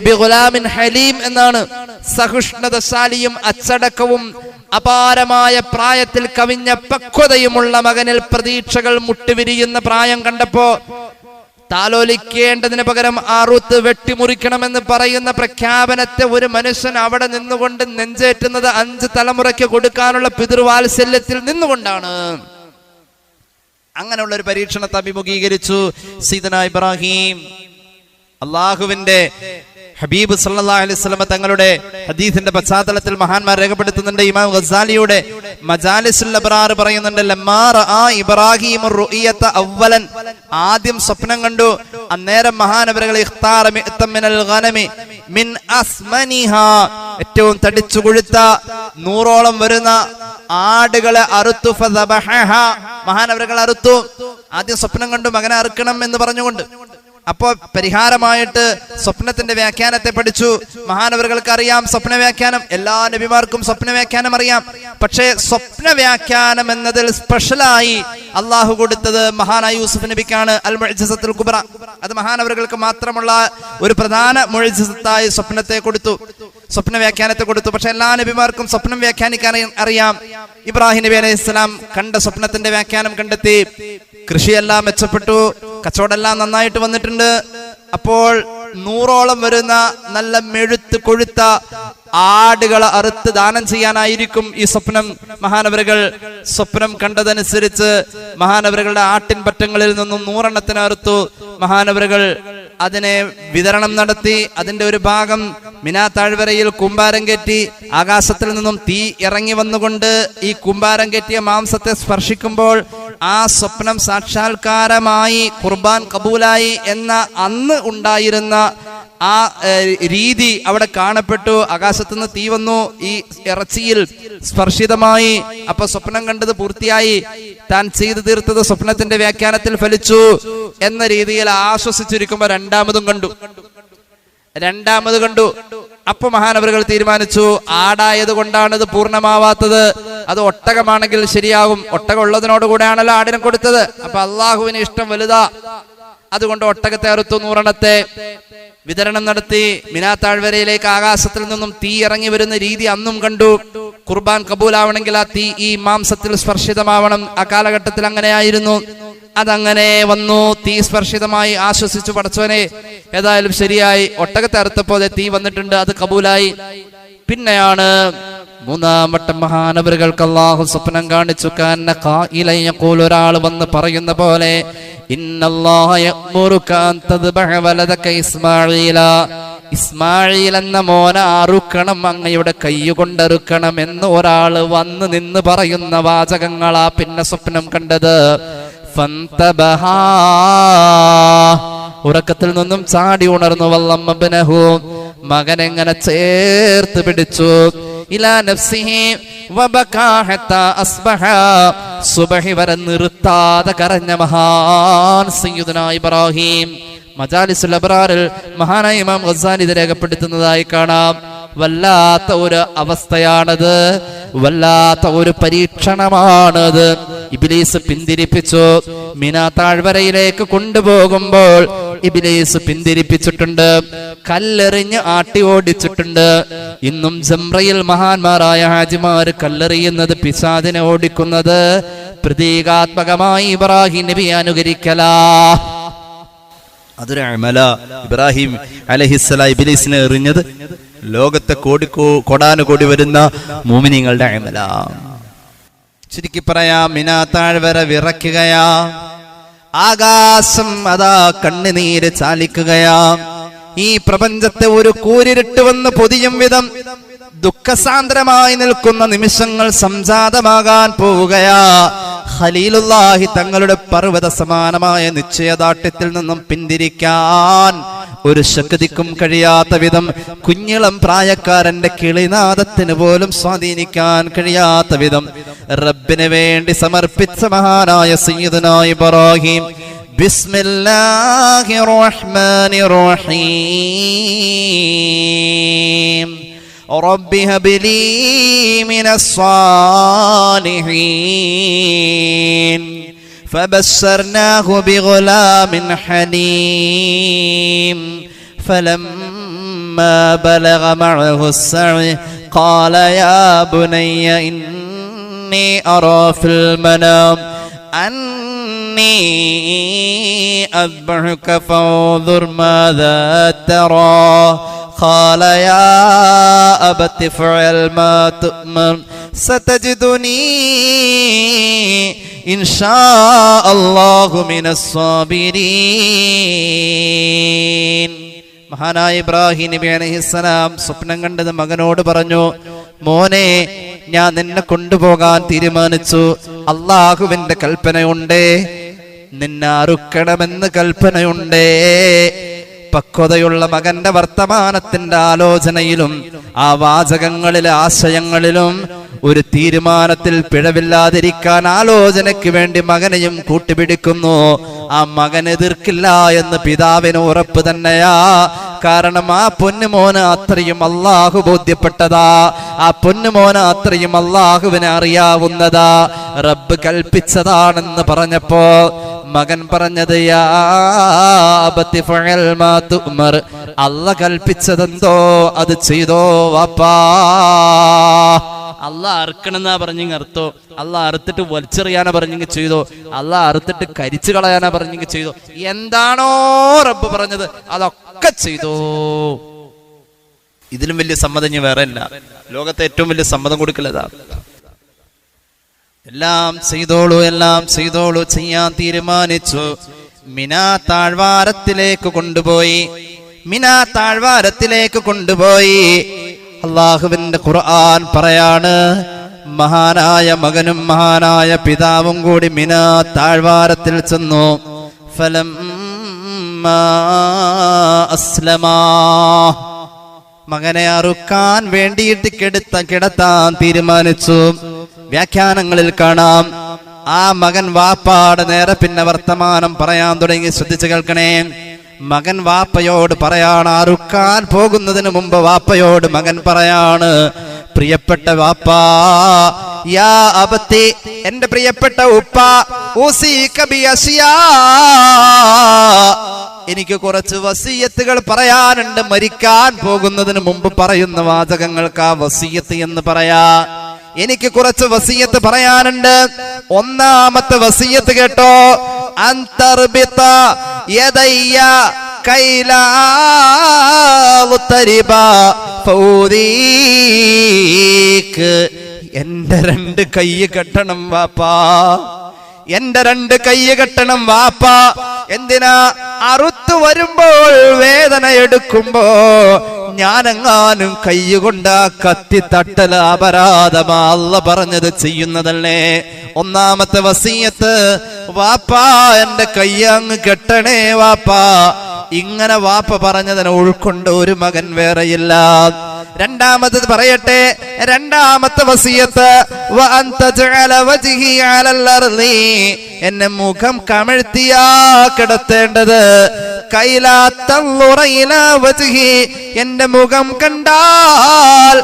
ബിഗുലാമിൻ ഹലീം എന്നാണ്. സഹിഷ്ണുതശാലിയും അച്ചടക്കവും അപാരമായ പ്രായത്തിൽ കവിഞ്ഞ പക്വതയുമുള്ള മകനിൽ പ്രതീക്ഷകൾ മുട്ടുവിരിയുന്ന പ്രായം കണ്ടപ്പോ താലോലിക്കേണ്ടതിന് പകരം അറുത്ത് വെട്ടിമുറിക്കണമെന്ന് പറയുന്ന പ്രഖ്യാപനത്തെ ഒരു മനുഷ്യൻ അവിടെ നിന്നുകൊണ്ട് നെഞ്ചേറ്റുന്നത് 5 തലമുറയ്ക്ക് കൊടുക്കാനുള്ള പിതൃവാത്സല്യത്തിൽ നിന്നുകൊണ്ടാണ്. അങ്ങനെയുള്ള ഒരു പരീക്ഷണത്തെ അഭിമുഖീകരിച്ചു സയ്യിദനാ ഇബ്രാഹിം. അള്ളാഹുവിന്റെ ഹബീബ് സല്ലല്ലാഹു അലൈഹി വസല്ലം തങ്ങളുടെ ഹദീസിന്റെ പശ്ചാത്തലത്തിൽ മഹാന്മാർ രേഖപ്പെടുത്തുന്നുണ്ട്. ഇമാം ഗസാലിയുടെ മജാലിസുൽ അബ്റാർ പറയുന്നുണ്ട്, ലമ്മാ റആ ഇബ്രാഹിം റുഇയത അവ്വലൻ, ആദ്യം സ്വപ്നം കണ്ടു. അന്നേരം മഹാനവറുകൾ ഇഖ്താറ മിഅതൻ മിനൽ ഗനമി മിൻ അസ്മനിഹാ, ഏറ്റവും തടിച്ചു കൊഴുത്ത 100ഓളം വരുന്ന ആടുകളെ അറുത്തു. ഫദബഹഹ, മഹാനവറുകൾ അറുത്തു. ആദ്യം സ്വപ്നം കണ്ടു മകനെ അറുക്കണം എന്ന് പറഞ്ഞുകൊണ്ട്. അപ്പോ പരിഹാരമായിട്ട് സ്വപ്നത്തിന്റെ വ്യാഖ്യാനത്തെ പഠിച്ചു. മഹാനവറുകൾക്ക് അറിയാം സ്വപ്ന വ്യാഖ്യാനം, എല്ലാ നബിമാർക്കും സ്വപ്ന വ്യാഖ്യാനം അറിയാം. പക്ഷേ സ്വപ്ന വ്യാഖ്യാനം എന്നതിൽ സ്പെഷ്യലായി അള്ളാഹു കൊടുത്തത് മഹാനായ യൂസുഫ് നബിക്കാണ്. അൽ മുഅ്ജിസത്തുൽ കുബ്ര, അത് മഹാനവറുകൾക്ക് മാത്രമുള്ള ഒരു പ്രധാന മുഅ്ജിസത്തായി സ്വപ്നത്തെ കൊടുത്തു, സ്വപ്ന വ്യാഖ്യാനത്തെ കൊടുത്തു. പക്ഷെ എല്ലാ നബിമാർക്കും സ്വപ്നം വ്യാഖ്യാനിക്കാൻ അറിയാം. ഇബ്രാഹിം നബി അലൈഹി സ്വലാം കണ്ട സ്വപ്നത്തിന്റെ വ്യാഖ്യാനം കണ്ടെത്തി. കൃഷിയെല്ലാം മെച്ചപ്പെട്ടു, കച്ചവടമെല്ലാം നന്നായിട്ട് വന്നിട്ടുണ്ട്. അപ്പോൾ 100ഓളം വരുന്ന നല്ല മെഴുത്ത് കൊഴുത്ത ആടുകളെ അറുത്ത് ദാനം ചെയ്യാനായിരിക്കും ഈ സ്വപ്നം. മഹാനവറുകൾ സ്വപ്നം കണ്ടതനുസരിച്ച് മഹാനവറുകളുടെ ആട്ടിൻ പറ്റങ്ങളിൽ നിന്നും 100 എണ്ണത്തിന് അറുത്തു. മഹാനവറുകൾ അതിനെ വിതരണം നടത്തി. അതിന്റെ ഒരു ഭാഗം മിനാ താഴ്വരയിൽ കൂമ്പാരം കയറ്റി. ആകാശത്തിൽ നിന്നും തീ ഇറങ്ങി വന്നുകൊണ്ട് ഈ കൂമ്പാരം കയറ്റിയ മാംസത്തെ സ്പർശിക്കുമ്പോൾ ആ സ്വപ്നം സാക്ഷാത്കാരമായി, ഖുർബാൻ കബൂലായി എന്ന അന്ന് ഉണ്ടായിരുന്ന ആ രീതി അവിടെ കാണപ്പെട്ടു. ആകാശത്തുനിന്ന് തീ വന്നു, ഈ ഇറച്ചിയിൽ സ്പർശിതമായി. അപ്പൊ സ്വപ്നം കണ്ടത് പൂർത്തിയായി, താൻ ചെയ്തു തീർത്തത് സ്വപ്നത്തിന്റെ വ്യാഖ്യാനത്തിൽ ഫലിച്ചു എന്ന രീതിയിൽ ആശ്വസിച്ചിരിക്കുമ്പോ രണ്ടാമതും കണ്ടു. അപ്പൊ മഹാനവറുകൾ തീരുമാനിച്ചു, ആടായത് കൊണ്ടാണ് ഇത് പൂർണ്ണമാവാത്തത്, അത് ഒട്ടകമാണെങ്കിൽ ശരിയാകും. ഒട്ടകം ഉള്ളതിനോട് കൂടെയാണല്ലോ ആടിനെ കൊടുത്തത്. അപ്പൊ അള്ളാഹുവിന് ഇഷ്ടം വലുതാ, അതുകൊണ്ട് ഒട്ടകത്തെ അറുത്തു. 100 എണ്ണത്തെ വിതരണം നടത്തി. മിനാ താഴ്വരയിലേക്ക് ആകാശത്തിൽ നിന്നും തീ ഇറങ്ങി വരുന്ന രീതി അന്നും കണ്ടു. ഖുർബാൻ കബൂലാവണമെങ്കിൽ ആ തീ ഈ മാംസത്തിൽ സ്പർശിതമാവണം. ആ കാലഘട്ടത്തിൽ അങ്ങനെയായിരുന്നു. അതങ്ങനെ വന്നു, തീ സ്പർശിതമായി. ആശ്വസിച്ചു, പടച്ചോനെ ഏതായാലും ശരിയായി. ഒട്ടകത്തെ അറുത്തപ്പോൾ തീ വന്നിട്ടുണ്ട്, അത് കബൂലായി. പിന്നെയാണ് 3-ാം വട്ടം മഹാനവറുകൾക്ക് അല്ലാഹു സ്വപ്നം കാണിച്ചു. കാന്ന ഖായിലൻ യഖൂൽ, ഒരാൾ വന്ന് പറയുന്ന പോലെ, ഇന്നല്ലാഹ യഅ്മുറുക അൻ തദ്ബഹ വലദക ഇസ്മാഈല, ഇസ്മാഈൽ എന്ന മോനെ അറുക്കണം, അങ്ങയുടെ കൈകൊണ്ടറുക്കണം എന്ന് ഒരാൾ വന്ന് നിന്ന് പറയുന്ന വാചകങ്ങളാ പിന്നെ സ്വപ്നം കണ്ടത്. ഫന്തബഹാ, ഉറക്കത്തിൽ നിന്നും ചാടി ഉണർന്നു. വല്ലമ്മബ്നഹു, മകനെങ്ങനെ ചേർത്ത് പിടിച്ചു. ഇലാ നഫ്സിഹി വബകാ ഹത്താ അസ്ബഹ, സുബ്ഹി വരെ നിർത്താതെ കരഞ്ഞ മഹാൻ സയ്യിദുനാ ഇബ്രാഹിം. മജാലിസുൽ അബ്റാറിൽ മഹാനായ ഇമാം ഗസാലി ഇത് രേഖപ്പെടുത്തുന്നതായി കാണാം. വല്ലാത്ത ഒരു അവസ്ഥയാണത്, വല്ലാത്ത ഒരു പരീക്ഷണമാണത്. ഇബ്ലീസ് പിന്തിരിപ്പിച്ചു. മിനാ താഴ്വരയിലേക്ക് കൊണ്ടുപോകുമ്പോൾ ഇബ്ലീസ് പിന്തിരിപ്പിച്ചിട്ടുണ്ട്, കല്ലെറിഞ്ഞ് ആട്ടി ഓടിച്ചിട്ടുണ്ട്. ഇന്നും ജംറയിൽ മഹാന്മാരായ ഹാജിമാർ കല്ലെറിയുന്നത്, പിശാചിനെ ഓടിക്കുന്നത് പ്രതീകാത്മകമായി ഇബ്രാഹിം നബി അനുകരിക്കലാ. അതൊരു അമല. ഇബ്രാഹിം അലൈഹിസ്സലാം ഇബ്ലീസിനെ എറിഞ്ഞത് ലോകത്തെ കോടാനുകോടി വരുന്ന മുഅ്മിനീങ്ങളുടെ അമല. ചുരുക്കി പറയാം, മിനാ താഴ്വര വിറയ്ക്കുകയാ, ആകാശം അതാ കണ്ണുനീര് ചാലിക്കുകയാ. ഈ പ്രപഞ്ചത്തെ ഒരു കൂരിരുട്ട് വന്ന് പൊതിയും വിധം ദുഃഖസാന്ദ്രമായി നിൽക്കുന്ന നിമിഷങ്ങൾ സംജാതമാകാൻ പോവുകയാ. ഖലീലുല്ലാഹി തങ്ങളുടെ പർവ്വത സമാനമായ നിശ്ചയദാർഢ്യത്തിൽ നിന്നും പിന്തിരിക്കാൻ ഒരു ശക്തിക്കും കഴിയാത്ത വിധം, കുഞ്ഞിളം പ്രായക്കാരന്റെ കിളിനാദത്തിന് പോലും സ്വാധീനിക്കാൻ കഴിയാത്ത വിധം റബ്ബിന് വേണ്ടി സമർപ്പിച്ച മഹാനായ സയ്യിദുനാ ഇബ്രാഹിം. ബിസ്മില്ലാഹിർ റഹ്മാനിർ റഹീം. റബ്ബി ഹബ്ലി മിനസ് സ്വാലിഹീൻ. فبشرناه بغلام حليم فلما بلغ معه السعي قال يا بني إني أرى في المنام أني أذبحك فانظر ماذا ترى قال يا أبت افعل ما تؤمر ستجدني إن شاء الله من الصابرين. മഹാനായ ഇബ്രാഹിം നബി അലൈഹിസ്സലാം സ്വപ്നം കണ്ടത് മകനോട് പറഞ്ഞു, മോനെ, ഞാൻ നിന്നെ കൊണ്ടുപോകാൻ തീരുമാനിച്ചു. അള്ളാഹുവിന്റെ കൽപ്പനയുണ്ടേ, നിന്നെ അറുക്കണമെന്ന് കൽപ്പനയുണ്ടേ. പക്വതയുള്ള മകന്റെ വർത്തമാനത്തിന്റെ ആലോചനയിലും ആ വാചകങ്ങളിലെ ആശയങ്ങളിലും ഒരു തീരുമാനത്തിൽ പിഴവില്ലാതിരിക്കാൻ ആലോചനയ്ക്ക് വേണ്ടി മകനെയും കൂട്ടുപിടിക്കുന്നു. ആ മകൻ എതിർക്കില്ല എന്ന് പിതാവിന് ഉറപ്പ് തന്നെയാ. കാരണം ആ പൊന്നുമോന് അത്രയും അള്ളാഹു ബോധ്യപ്പെട്ടതാ, ആ പൊന്നുമോന് അത്രയും അള്ളാഹുവിനെ അറിയാവുന്നതാ, റബ്ബ് കൽപ്പിച്ചതാണെന്ന് പറഞ്ഞപ്പോ മകൻ പറഞ്ഞത്, യാ അബതി ഫഅൽ മാ തുഅ്മർ, അല്ലാഹ് കൽപ്പിച്ചതെന്തോ അത് ചെയ്തോ വാപ്പാ. അള്ളാഹ് അറുക്കണമെന്നാ പറഞ്ഞെങ്കിൽ അറുത്തോ, അള്ളാഹ് അറുത്തിട്ട് വലിച്ചെറിയാനാ പറഞ്ഞെങ്കിൽ ചെയ്തോ, അള്ളാഹ് അറുത്തിട്ട് കരിച്ചു കളയാനാ പറഞ്ഞെങ്കിൽ ചെയ്തോ, എന്താണോ റബ്ബ് പറഞ്ഞത് അതൊക്കെ ചെയ്തോ. ഇതിലും വലിയ സമ്മതം ഇനി വേറെ ഇല്ല. ലോകത്തെ ഏറ്റവും വലിയ സമ്മതം കൊടുക്കലതാ. എല്ലാം ചെയ്തോളൂ, എല്ലാം ചെയ്തോളൂ, ചെയ്യാൻ തീരുമാനിച്ചു. മിനാ താഴ്വാരത്തിലേക്ക് കൊണ്ടുപോയി, മിനാ താഴ്വാരത്തിലേക്ക് കൊണ്ടുപോയി. അള്ളാഹുവിന്റെ ഖുർആൻ പറയാണ്, മഹാനായ മകനും മഹാനായ പിതാവും കൂടി മിനാ താഴ്വാരത്തിൽ ചെന്നു. ഫലമ്മാ അസ്ലമാ, മകനെ അറുക്കാൻ വേണ്ടിയിട്ട് കിടത്താൻ തീരുമാനിച്ചു. വ്യാഖ്യാനങ്ങളിൽ കാണാം, ആ മകൻ വാപ്പാടെ നേരെ പിന്നെ വർത്തമാനം പറയാൻ തുടങ്ങി. ശ്രദ്ധിച്ചു കേൾക്കണേ. മകൻ വാപ്പയോട് പറയാണ്, അറുക്കാൻ പോകുന്നതിന് മുമ്പ് വാപ്പയോട് മകൻ പറയാണ്, പ്രിയപ്പെട്ട വാപ്പാ, യാ അബത്തി, എന്റെ പ്രിയപ്പെട്ട ഉപ്പ, ഊസീക ബിഅശിയാ, എനിക്ക് കുറച്ച് വസിയത്തുകൾ പറയാനുണ്ട്. മരിക്കാൻ പോകുന്നതിന് മുമ്പ് പറയുന്ന വാചകങ്ങൾക്ക് ആ വസിയത്ത് എന്ന് പറയാ. എനിക്ക് കുറച്ച് വസിയത്ത് പറയാനുണ്ട്. ഒന്നാമത്തെ വസിയത്ത് കേട്ടോ, അന്തർബിത യദയ്യ കൈലാ ഉത്തരിബ ഫൗദീക്, എന്റെ രണ്ട് കൈ കെട്ടണം വാപ്പാ, എന്റെ രണ്ട് കൈ കെട്ടണം വാപ്പാ. എന്തിനാ? അറുത്തു വരുമ്പോൾ വേദന എടുക്കുമ്പോ ഞാനെങ്ങാനും കൈകൊണ്ട് ആ കത്തി തട്ടൽ അപരാധമാ, അല്ലാഹ് പറഞ്ഞത് ചെയ്യുന്നതല്ലേ. ഒന്നാമത്തെ വസിയത്ത്, വാപ്പാ എന്റെ കൈ അങ്ങ് കെട്ടണേ വാപ്പാ. ഇങ്ങനെ വാപ്പ പറഞ്ഞതിനെ ഉൾക്കൊണ്ട് ഒരു മകൻ വേറെയില്ല. രണ്ടാമത്തത് പറയട്ടെ, രണ്ടാമത്തെ വസിയത്ത്, എന്നെ മുഖം കമഴ്ത്തിയാ കിടത്തേണ്ടത്. എന്റെ മുഖം കണ്ടാൽ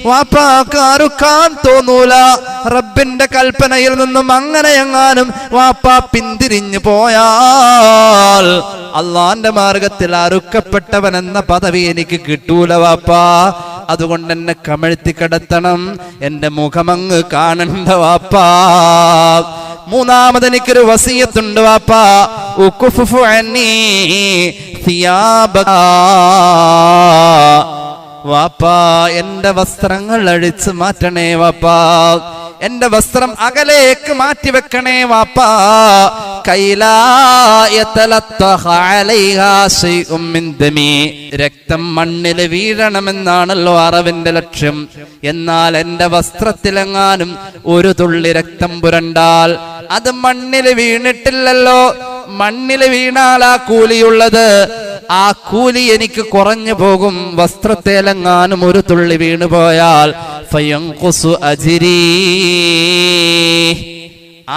വാപ്പാക്കാറുക്കാൻ തോന്നൂല. റബ്ബിന്റെ കൽപ്പനയിൽ നിന്നും അങ്ങനെ എങ്ങാനും വാപ്പ പിന്തിരിഞ്ഞു പോയാൽ അള്ളാന്റെ മാർഗത്തിൽ അറുക്കപ്പെട്ടവൻ എന്ന പദവി എനിക്ക് കിട്ടൂല വാപ്പാ. അതുകൊണ്ട് എന്നെ കമഴ്ത്തി കിടത്തണം, എന്റെ മുഖമങ്ങ് കാണണ്ട വാപ്പാ. മൂന്നാമത് എനിക്കൊരു വസിയത്തുണ്ട് വാപ്പാ, ഉഖുഫു അന്നീ സിയാബക, വാപ്പാ എന്റെ വസ്ത്രങ്ങൾ അഴിച്ചു മാറ്റണേ വാപ്പാ, എന്റെ വസ്ത്രം അകലേക്ക് മാറ്റി വെക്കണേ വാപ്പാ. രക്തം മണ്ണിൽ വീഴണമെന്നാണല്ലോ അറവിന്റെ ലക്ഷ്യം. എന്നാൽ എന്റെ വസ്ത്രത്തിലെങ്ങാനും ഒരു തുള്ളി രക്തം പുരണ്ടാൽ അത് മണ്ണിൽ വീണിട്ടില്ലല്ലോ. മണ്ണിൽ വീണാൽ ആ കൂലിയുള്ളത്, ആ കൂലി എനിക്ക് കുറഞ്ഞു പോകും. വസ്ത്രത്തേലെങ്ങാനും ഒരു തുള്ളി വീണു പോയാൽ ഫയൻഖുസു അജ്രീ,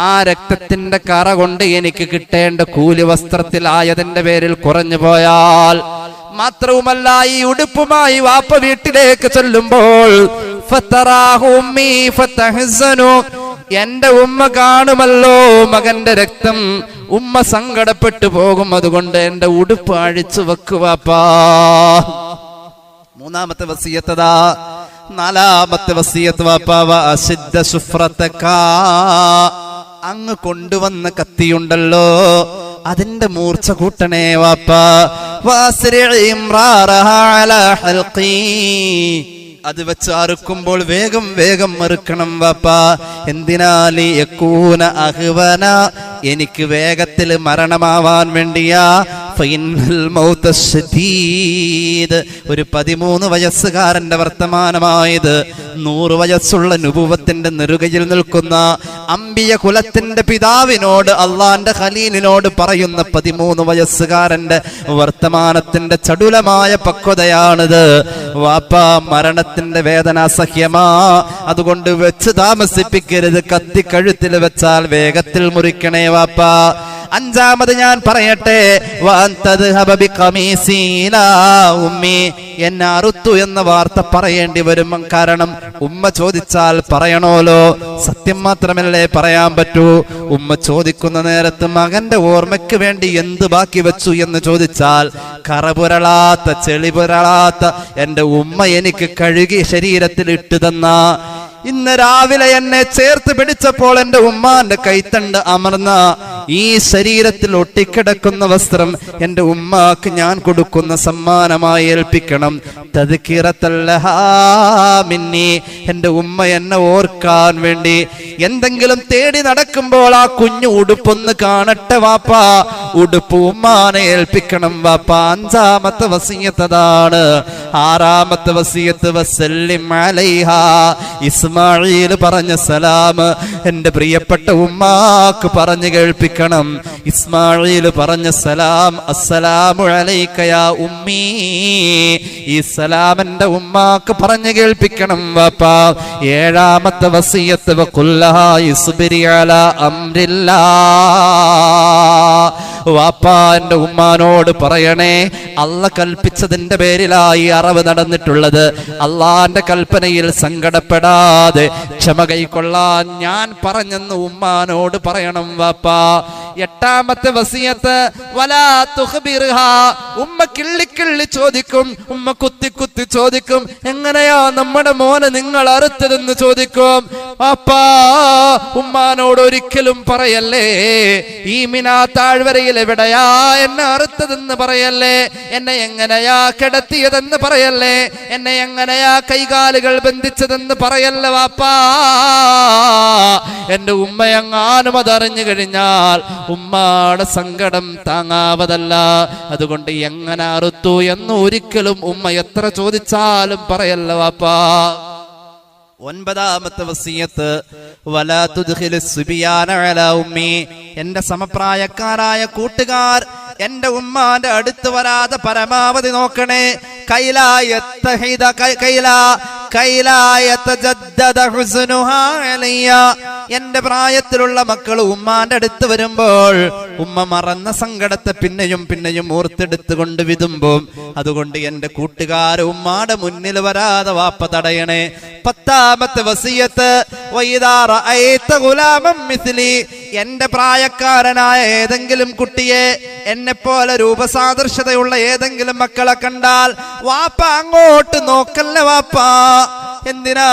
ആ രക്തത്തിന്റെ കറ കൊണ്ട് എനിക്ക് കിട്ടേണ്ട കൂലി വസ്ത്രത്തിലായതിന്റെ പേരിൽ കുറഞ്ഞു പോയാൽ. മാത്രവുമല്ല, ഈ ഉടുപ്പുമായി വാപ്പ വീട്ടിലേക്ക് ചെല്ലുമ്പോൾ എന്റെ ഉമ്മ കാണുമല്ലോ മകന്റെ രക്തം, ഉമ്മ സങ്കടപ്പെട്ടു പോകും. അതുകൊണ്ട് എന്റെ ഉടുപ്പ് അഴിച്ചു വെക്കുവാപ്പാ. മൂന്നാമത്തെ വസിയത്തതാ. നാലാമത്തെ വസിയത്ത് വാപ്പാ, അങ്ങ് കൊണ്ടുവന്ന കത്തിയുണ്ടല്ലോ അതിന്റെ മൂർച്ച കൂട്ടണേ വാപ്പാ. അത് വെച്ച് അറുക്കുമ്പോൾ വേഗം വേഗം മറുക്കണം വാപ്പാ. എന്തിനാലി യകൂന അഹ്വന, എനിക്ക് വേഗത്തിൽ മരണമാവാൻ വേണ്ടിയാ. ഫൈനൽ മൗത ശദീദ്, ഒരു 13 വയസ്സുകാരന്റെ വർത്തമാനമായത് 100 വയസ്സുള്ള നുബുവത്തിന്റെ നെറുകയിൽ നിൽക്കുന്ന അംബിയ കുലത്തിന്റെ പിതാവിനോട്, അള്ളാന്റെ ഖലീലിനോട് പറയുന്ന 13 വയസ്സുകാരന്റെ വർത്തമാനത്തിന്റെ ചടുലമായ പക്വതയാണിത്. വാപ്പാ, മരണത്തിന്റെ വേദന അസഹ്യമാ, അതുകൊണ്ട് വെച്ച് താമസിപ്പിക്കരുത്. കത്തി കഴുത്തിൽ വെച്ചാൽ വേഗത്തിൽ മുറിക്കണേ വാപ്പാ. 5ാമത് ഞാൻ പറയട്ടെ, ഉമ്മി, എന്നെ അറുത്തു എന്ന വാർത്ത പറയേണ്ടി വരും. കാരണം ഉമ്മ ചോദിച്ചാൽ പറയണോലോ, സത്യം മാത്രമല്ലേ പറയാൻ പറ്റൂ. ഉമ്മ ചോദിക്കുന്ന നേരത്ത് മകന്റെ ഓർമ്മയ്ക്ക് വേണ്ടി എന്ത് ബാക്കി വെച്ചു എന്ന് ചോദിച്ചാൽ, കറപുരളാത്ത ചെളിപുരളാത്ത എന്റെ ഉമ്മ എനിക്ക് കഴുകി ശരീരത്തിൽ ഇട്ടു തന്ന, ഇന്ന് രാവിലെ എന്നെ ചേർത്ത് പിടിച്ചപ്പോൾ എന്റെ ഉമ്മാന്റെ കൈത്തണ്ട് അമർന്ന ഈ ശരീരത്തിൽ ഒട്ടിക്കിടക്കുന്ന വസ്ത്രം എന്റെ ഉമ്മാക്ക് ഞാൻ കൊടുക്കുന്ന സമ്മാനമായി ഏൽപ്പിക്കണം. തദ്കിറത്തല്ലഹാ മിന്നി, എന്റെ ഉമ്മ എന്നെ ഓർക്കാൻ വേണ്ടി എന്തെങ്കിലും തേടി നടക്കുമ്പോൾ ആ കുഞ്ഞു ഉടുപ്പൊന്ന് കാണട്ടെ വാപ്പാ. ഉടുപ്പ് ഉമ്മാനെ ഏൽപ്പിക്കണം വാപ്പാ. 5ാമത്തെ വസിയത്തതാണ്. 6ാമത്തെ വസിയത്ത്, വസല്ലിം അലൈഹാ, ഇസ്മാഈൽ പറഞ്ഞ സലാം എന്റെ പ്രിയപ്പെട്ട ഉമ്മാക്ക് പറഞ്ഞു കേൾപ്പിക്കണം. ഇസ്മാഈൽ പറഞ്ഞ സലാം, അസ്സലാമു അലൈക യാ ഉമ്മീ, ഈ സലാം എന്റെ ഉമ്മാക്ക് പറഞ്ഞു കേൾപ്പിക്കണം വാപ്പാ. 7ാമത്തെ വസിയത്ത്, വഖുല്ലഹാ ഇസ്ബിരി അലാ അംരില്ലാ, വാപ്പാ എന്റെ ഉമ്മാനോട് പറയണേ, അല്ല കൽപ്പിച്ചതിന്റെ പേരിലായി അറവ് നടന്നിട്ടുള്ളത്. അള്ളാന്റെ കൽപ്പനയിൽ സങ്കടപ്പെടാതെ ക്ഷമ കൈക്കൊള്ളാൻ ഞാൻ പറഞ്ഞെന്ന് ഉമ്മാനോട് പറയണം വാപ്പാ. 8ാമത്തെ വസിയത്ത്, വലാ തുഖ്ബിർഹാ, ഉമ്മ കിള്ളിക്കിള്ളി ചോദിക്കും, ഉമ്മ കുത്തി കുത്തി ചോദിക്കും, എങ്ങനെയാ നമ്മുടെ മോനെ നിങ്ങൾ അറുത്തതെന്ന് ചോദിക്കും. വാപ്പാ, ഉമ്മാനോട് ഒരിക്കലും പറയല്ലേ, ഈ മിനാ താഴ്വരയിൽ എവിടെയാ എന്നെ അറുത്തതെന്ന് പറയല്ലേ, എന്നെ എങ്ങനെയാ കിടത്തിയതെന്ന് പറയല്ലേ, എന്നെ എങ്ങനെയാ കൈകാലുകൾ ബന്ധിച്ചതെന്ന് പറയല്ല വാപ്പാ. എന്റെ ഉമ്മയെങ്ങാനും അതറിഞ്ഞു കഴിഞ്ഞാൽ ഉമ്മയുടെ സങ്കടം താങ്ങാവതല്ല. അതുകൊണ്ട് എങ്ങനെ അറുത്തു എന്ന് ഒരിക്കലും ഉമ്മ എത്ര ചോദിച്ചാലും പറയല്ല വാപ്പാ. 9ാമത്തെ വസിയത്ത്, വലാ തുദ്ഖിലു സുബിയാന അലാ ഉമ്മി, എന്റെ സമപ്രായക്കാരായ കൂട്ടുകാർ എന്റെ ഉമ്മാന്റെ അടുത്ത് വരാതെ പരമാവധി നോക്കണേ. എന്റെ പ്രായത്തിലുള്ള മക്കൾ ഉമ്മാന്റെ അടുത്ത് വരുമ്പോൾ ഉമ്മ മറന്ന സങ്കടത്തെ പിന്നെയും പിന്നെയും ഓർത്തെടുത്തുകൊണ്ട് വിതുമ്പും. അതുകൊണ്ട് എന്റെ കൂട്ടുകാർ ഉമ്മാടെ മുന്നിൽ വരാതെ വാപ്പ തടയണേ. 10ാമത്തെ വസിയത്ത്, എന്റെ പ്രായക്കാരനായ ഏതെങ്കിലും കുട്ടിയെ, എന്നെ പോലെ രൂപസാദൃശ്യതയുള്ള ഏതെങ്കിലും മക്കളെ കണ്ടാൽ വാപ്പ അങ്ങോട്ട് നോക്കല്ല വാപ്പാ. എന്തിനാ?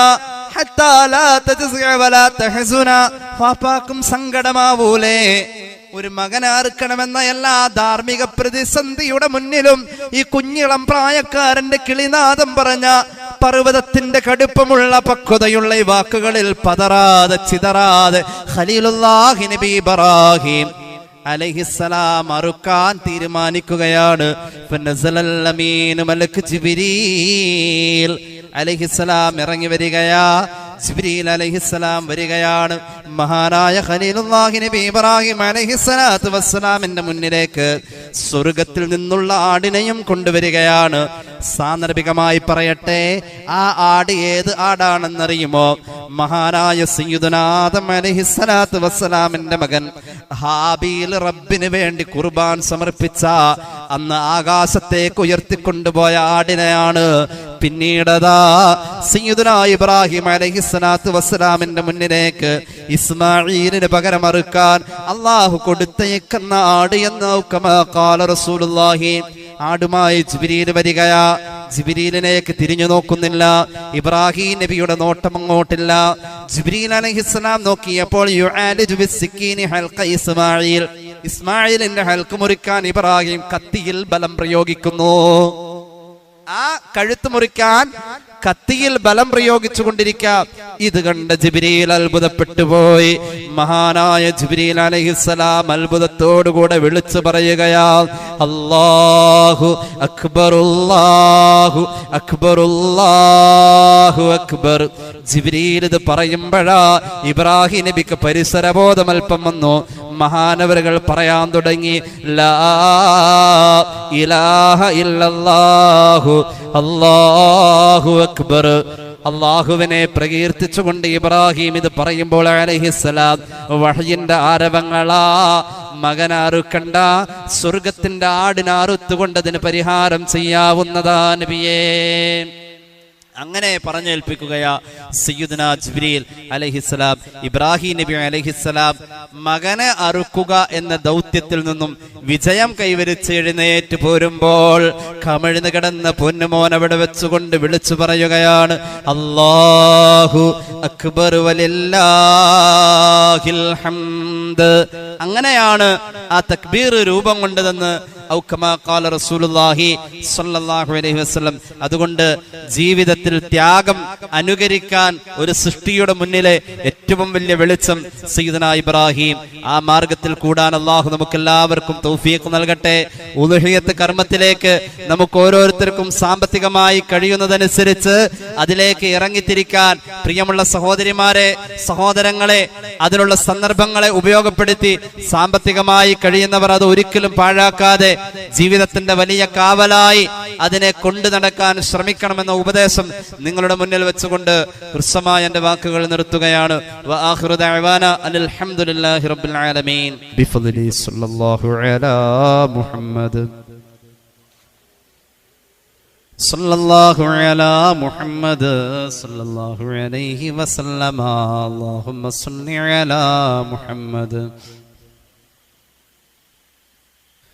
വാപ്പാക്കും സങ്കടമാവൂലേ? ഒരു മകനെ അറുക്കണമെന്ന എല്ലാ ധാർമ്മിക പ്രതിസന്ധിയുടെ മുന്നിലും ഈ കുഞ്ഞിളം പ്രായക്കാരന്റെ കിളിനാദം പറഞ്ഞ പർവ്വതത്തിന്റെ കടുപ്പമുള്ള പക്വതയുള്ള ഈ വാക്കുകളിൽ പതറാതെ ചിതറാതെ ഖലീലുല്ലാഹി നബി ഇബ്രാഹിം അലൈഹിസ്സലാം അറുക്കാൻ തീരുമാനിക്കുകയാണ്. ഫനസലൽ അമീൻ മലക്ക് ജിബ്രീൽ അലൈഹിസ്സലാം ഇറങ്ങി വരികയാ. ജിബ്രീൽ അലൈഹിസ്സലാം വരികയാണ്. മഹാനായ ഖലീലുല്ലാഹി നബി ഇബ്രാഹിം അലൈഹിസ്സലാത്തു വസ്സലാമിന്റെ മുന്നിലേക്ക് സ്വർഗത്തിൽ നിന്നുള്ള ആടിനെയും കൊണ്ടുവരികയാണ്. സാന്ദർഭികമായി പറയട്ടെ, ആ ആട് ഏത് ആടാണെന്നറിയുമോ? മഹാനായ സയ്യിദുനാ ആദം അലൈഹിസ്സലാത്തു വസ്സലാമിന്റെ മകൻ ഹാബീൽ റബ്ബിന് വേണ്ടി ഖുർബാൻ സമർപ്പിച്ച അന്ന് ആകാശത്തേക്ക് ഉയർത്തിക്കൊണ്ടുപോയ ആടിനെയാണ്. പിന്നീടതാ സയ്യിദുനാ ഇബ്രാഹിം അലൈഹിസ്സലാത്തു വസ്സലാമിന്റെ മുന്നിലേക്ക് ഇസ്മാഈലിന് പകരം അറുക്കാൻ അല്ലാഹു കൊടുത്തയക്കുന്ന ആട് എന്ന് കമാ ഖാല റസൂലുള്ളാഹി. ആടുമായി ജിബ്രീൽ വരികയാ. ജിബ്രീലിനേക്ക് തിരിഞ്ഞു നോക്കുന്നില്ല. ഇബ്രാഹിം നബിയുടെ നോട്ടം അങ്ങോട്ടില്ല. ജിബ്രീൽ അലൈഹിസ്സലാം നോക്കിയപ്പോൾ യുആലിജു ബിസ്സിക്കീനി ഹൽഖ ഇസ്മാഈൽ, ഇസ്മാഈലിന്റെ ഹൽക്ക് മുറിക്കാൻ ഇബ്രാഹിം കത്തിയിൽ ബലം പ്രയോഗിക്കുന്നു. ആ കഴുത്ത് മുറിക്കാൻ കത്തിയിൽ ബലം പ്രയോഗിച്ചു കൊണ്ടിരിക്കാം. ഇത് കണ്ട ജിബ്രീൽ അത്ഭുതപ്പെട്ടു പോയി. മഹാനായ ജിബ്രീൽ അലൈഹിസ്സലാം അത്ഭുതത്തോടുകൂടെ വിളിച്ചു പറയുകയാ, അല്ലാഹു അക്ബർ, അല്ലാഹു അക്ബർ, അല്ലാഹു അക്ബർ. ജിബ്രീൽ ഇത് പറയുമ്പോഴാ ഇബ്രാഹിം നബിക്ക് പരിസരബോധം അല്പം വന്നു. മഹാനവറുകൾ പറയാൻ തുടങ്ങി, ലാ ഇലാഹ ഇല്ലല്ലാഹു അല്ലാഹു അക്ബർ. അള്ളാഹുവിനെ പ്രകീർത്തിച്ചുകൊണ്ട് ഇബ്രാഹിം ഇത് പറയുമ്പോൾ അലൈഹിസ്സലാം വഹയിന്റെ ആരവങ്ങളാ, മകനാറുക്കണ്ട, സ്വർഗത്തിന്റെ ആടിനാറുത്തുകൊണ്ടതിന് പരിഹാരം ചെയ്യാവുന്നതാ നബിയേ. അങ്ങനെ പറഞ്ഞേൽപ്പിക്കുകയാ സയ്യിദുനാ ജിബ്രീൽ അലൈഹിസ്സലാം. ഇബ്രാഹിം നബി അലൈഹിസ്സലാം മകനെ അറുക്കുക എന്ന ദൗത്യത്തിൽ നിന്നും വിജയം കൈവരിച്ച് എഴുന്നേറ്റ് പോരുമ്പോൾ കമിഴ്ന്ന് കിടന്ന പൊന്നുമോൻ അവിടെ വെച്ചുകൊണ്ട് വിളിച്ചു പറയുകയാണ്, അല്ലാഹു അക്ബർ വലില്ലാഹിൽ ഹംദ്. അങ്ങനെയാണ് ആ തക്ബീർ രൂപം കൊണ്ടതെന്ന് അതുകൊണ്ട് ജീവിതത്തിൽ ത്യാഗം അനുകരിക്കാൻ ഒരു സൃഷ്ടിയുടെ മുന്നിലെ ഏറ്റവും വലിയ വെളിച്ചം സയ്യിദുനാ ഇബ്രാഹിം. ആ മാർഗത്തിൽ കൂടാൻ അള്ളാഹു നമുക്ക് എല്ലാവർക്കും തൗഫീഖ് നൽകട്ടെ. ഉളുഹിയത്ത് കർമ്മത്തിലേക്ക് നമുക്ക് ഓരോരുത്തർക്കും സാമ്പത്തികമായി കഴിയുന്നതനുസരിച്ച് അതിലേക്ക് ഇറങ്ങിത്തിരിക്കാൻ പ്രിയമുള്ള സഹോദരിമാരെ, സഹോദരങ്ങളെ, അതിനുള്ള സന്ദർഭങ്ങളെ ഉപയോഗപ്പെടുത്തി സാമ്പത്തികമായി കഴിയുന്നവർ അത് ഒരിക്കലും പാഴാക്കാതെ ജീവിതത്തിന്റെ വലിയ കാവലായി അതിനെ കൊണ്ടു നടക്കാൻ ശ്രമിക്കണമെന്ന ഉപദേശം നിങ്ങളുടെ മുന്നിൽ വെച്ചുകൊണ്ട് ഹൃസ്വമായ എന്റെ വാക്കുകൾ നിർത്തുകയാണ്. വആഖിറു ദഅവാനാ അൽഹംദുലില്ലാഹി റബ്ബിൽ ആലമീൻ. ബിഫദ്ലി സ്വല്ലല്ലാഹു അലാ മുഹമ്മദ് സല്ലല്ലാഹു അലാ മുഹമ്മദ് സല്ലല്ലാഹു അലൈഹി വസല്ലമ. അല്ലാഹുമ്മ സ്വല്ലി അലാ മുഹമ്മദ്.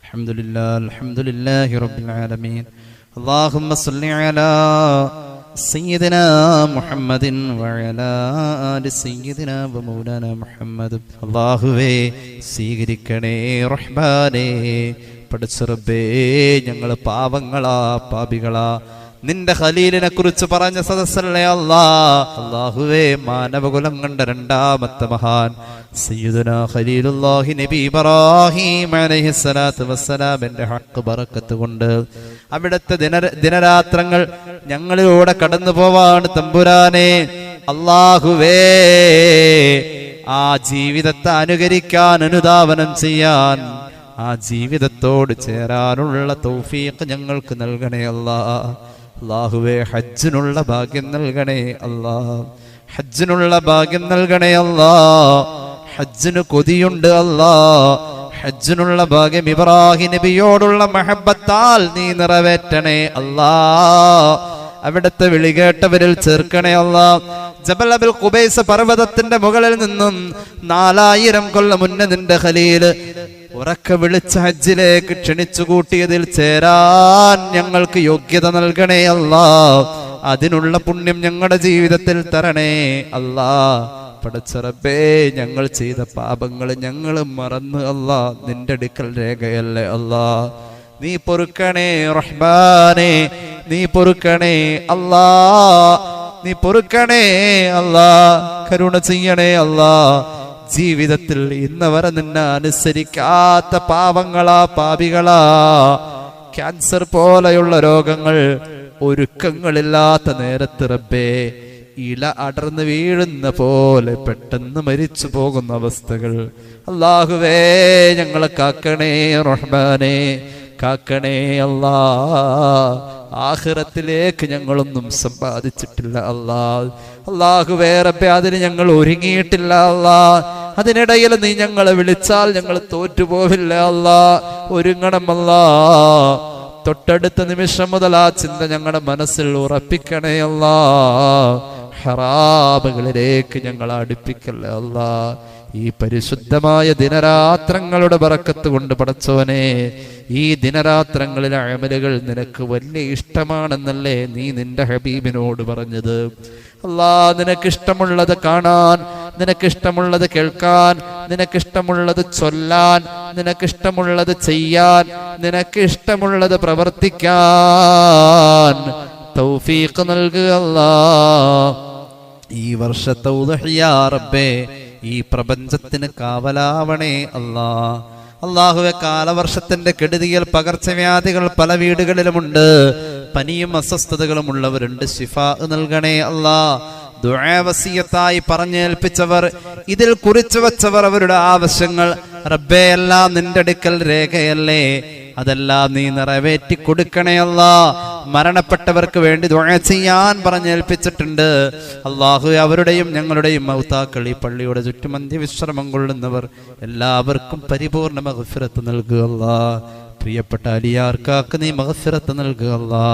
അൽഹംദുലില്ലാഹി റബ്ബിൽ ആലമീൻ. അല്ലാഹുമ്മ സ്വല്ലി അലാ സയ്യിദിനാ മുഹമ്മദിൻ വഅലാ ആലി സയ്യിദിനാ വമൗലാനാ മുഹമ്മദ്. അല്ലാഹുവേ സ്വീകരിക്കണേ റഹ്മാനേ. പടച്ച റബ്ബേ, ഞങ്ങൾ പാവങ്ങളാ, പാപികളാ. നിന്റെ ഖലീലിനെ കുറിച്ച് പറഞ്ഞ സദസ്സല്ലേ അല്ലാ. അല്ലാഹുവേ, മാനവകുലം കണ്ട രണ്ടാമത്തെ മഹാൻ സയ്യിദുനാ ഖലീലുല്ലാഹി നബി ഇബ്രാഹിം അലൈഹിസ്സലാത്തു വസ്സലാമിന്റെ ഹഖ് ബറക്കത്ത് കൊണ്ട് അവിടുത്തെ ദിനരാത്രങ്ങൾ ഞങ്ങളിലൂടെ കടന്നു പോവാണ് തമ്പുരാനെ. അല്ലാഹുവേ, ആ ജീവിതത്തെ അനുകരിക്കാൻ, അനുധാവനം ചെയ്യാൻ, ആ ജീവിതത്തോട് ചേരാനുള്ള തൗഫീഖ് ഞങ്ങൾക്ക് നൽകണേ അല്ലാ. അല്ലാഹുവേ, ഹജ്ജിനുള്ള ഭാഗ്യം നൽകണേ അല്ലാ. ഹജ്ജിനുള്ള ഭാഗ്യം നൽകണേ അല്ലാ. ഹജ്ജിന് കൊതിയുണ്ട് അല്ലാ. ഹജ്ജിനുള്ള ഭാഗ്യം ഇബ്രാഹിം നബിയോടുള്ള മഹബത്താൽ നീ നിറവേറ്റണേ അല്ലാ. അവിടുത്തെ വിളി കേട്ടവരിൽ ചേർക്കണേ അല്ലാ. ജബൽ അബുൽ ഖുബൈസ് പർവ്വതത്തിന്റെ മുകളിൽ നിന്നും 4000 കൊല്ലം മുന്നേ നിന്റെ ഖലീൽ ഉറക്ക വിളിച്ച ഹജ്ജിലേക്ക് ക്ഷണിച്ചു കൂട്ടിയതിൽ ചേരാൻ ഞങ്ങൾക്ക് യോഗ്യത നൽകണേ അല്ലാ. അതിനുള്ള പുണ്യം ഞങ്ങളുടെ ജീവിതത്തിൽ തരണേ അല്ലാ. പടച്ച റബ്ബേ, ഞങ്ങൾ ചെയ്ത പാപങ്ങൾ ഞങ്ങൾ മറന്ന് അല്ലാ, നിന്റെ അടുക്കൽ രേഖയല്ലേ അല്ലാ. നീ പൊറുക്കണേ റഹ്മാനേ, നീ പൊറുക്കണേ അല്ലാ, നീ പൊറുക്കണേ അല്ലാ, കരുണ ചെയ്യണേ അല്ലാ. ജീവിതത്തിൽ ഇന്ന് വരെ നിന്നെ അനുസരിക്കാത്ത പാവങ്ങളാ, പാപികളാ. ക്യാൻസർ പോലെയുള്ള രോഗങ്ങൾ, ഒരുക്കങ്ങളില്ലാത്ത നേരത്ത് റബ്ബേ ഇല അടർന്ന് വീഴുന്ന പോലെ പെട്ടെന്ന് മരിച്ചു പോകുന്ന അവസ്ഥകൾ അല്ലാഹുവേ, ഞങ്ങളെ കാക്കണേ റഹ്മാനേ, കാക്കണേ അല്ലാ. ആഖിറത്തിലേക്ക് ഞങ്ങളൊന്നും സമ്പാദിച്ചിട്ടില്ല അല്ലാ. അല്ലാഹുവേ റബ്ബേ, അതിന് ഞങ്ങൾ ഒരുങ്ങിയിട്ടില്ല അല്ലാ. അതിനിടയിൽ നീ ഞങ്ങളെ വിളിച്ചാൽ ഞങ്ങൾ തോറ്റുപോവില്ല അല്ലാ. ഒരുങ്ങണം അല്ലാ. തൊട്ടടുത്ത നിമിഷം മുതൽ ആ ചിന്ത ഞങ്ങളുടെ മനസ്സിൽ ഉറപ്പിക്കണേ അല്ലാ. ഹറാമുകളിലേക്ക് ഞങ്ങൾ അടുപ്പിക്കല്ലേ അല്ലാ. ഈ പരിശുദ്ധമായ ദിനരാത്രങ്ങളുടെ ബറക്കത്ത് കൊണ്ട് പടച്ചവനെ, ഈ ദിനരാത്രങ്ങളിലെ അമലുകൾ നിനക്ക് വലിയ ഇഷ്ടമാണെന്നല്ലേ നീ നിന്റെ ഹബീബിനോട് പറഞ്ഞത്. അല്ലാ, നിനക്കിഷ്ടമുള്ളത് കാണാൻ, നിനക്കിഷ്ടമുള്ളത് കേൾക്കാൻ, നിനക്കിഷ്ടമുള്ളത് ചൊല്ലാൻ, നിനക്കിഷ്ടമുള്ളത് ചെയ്യാൻ, നിനക്കിഷ്ടമുള്ളത് പ്രവർത്തിക്കാൻ തൗഫീഖ് നൽകുക അല്ലാ. ഈ വർഷത്തെ ഉദ്ഹിയ റബ്ബേ ഈ പ്രപഞ്ചത്തിന് കാവലാവണേ അല്ലാ. അല്ലാഹുവേ, കാലവർഷത്തിന്റെ കെടുതിയിൽ പകർച്ചവ്യാധികൾ പല വീടുകളിലുമുണ്ട്. പനിയും അസ്വസ്ഥതകളും ഉള്ളവരുണ്ട്. ശിഫാ നൽകണേ അല്ലാ. ദുആ വസിയത്തായി പറഞ്ഞേൽപ്പിച്ചവർ, ഇതിൽ കുറിച്ചു വച്ചവർ, അവരുടെ ആവശ്യങ്ങൾ റബ്ബേ എല്ലാം നിന്റെ അടുക്കൽ രേഖയല്ലേ, അതെല്ലാം നീ നിറവേറ്റി കൊടുക്കണേ അല്ലാ. മരണപ്പെട്ടവർക്ക് വേണ്ടി ദുആ ചെയ്യാൻ പറഞ്ഞേൽപ്പിച്ചിട്ടുണ്ട്. അല്ലാഹു, അവരുടെയും ഞങ്ങളുടെയും മൗതാക്കൾ, ഈ പള്ളിയുടെ ചുറ്റുമന്തി വിശ്രമം കൊള്ളുന്നവർ എല്ലാവർക്കും പരിപൂർണ മഗ്ഫിറത്ത് നൽകുക അല്ലാ. പ്രിയപ്പെട്ട അലിയാർക്കാക്ക് നീ മഗ്ഫിറത്ത് നൽകുക അല്ലാ.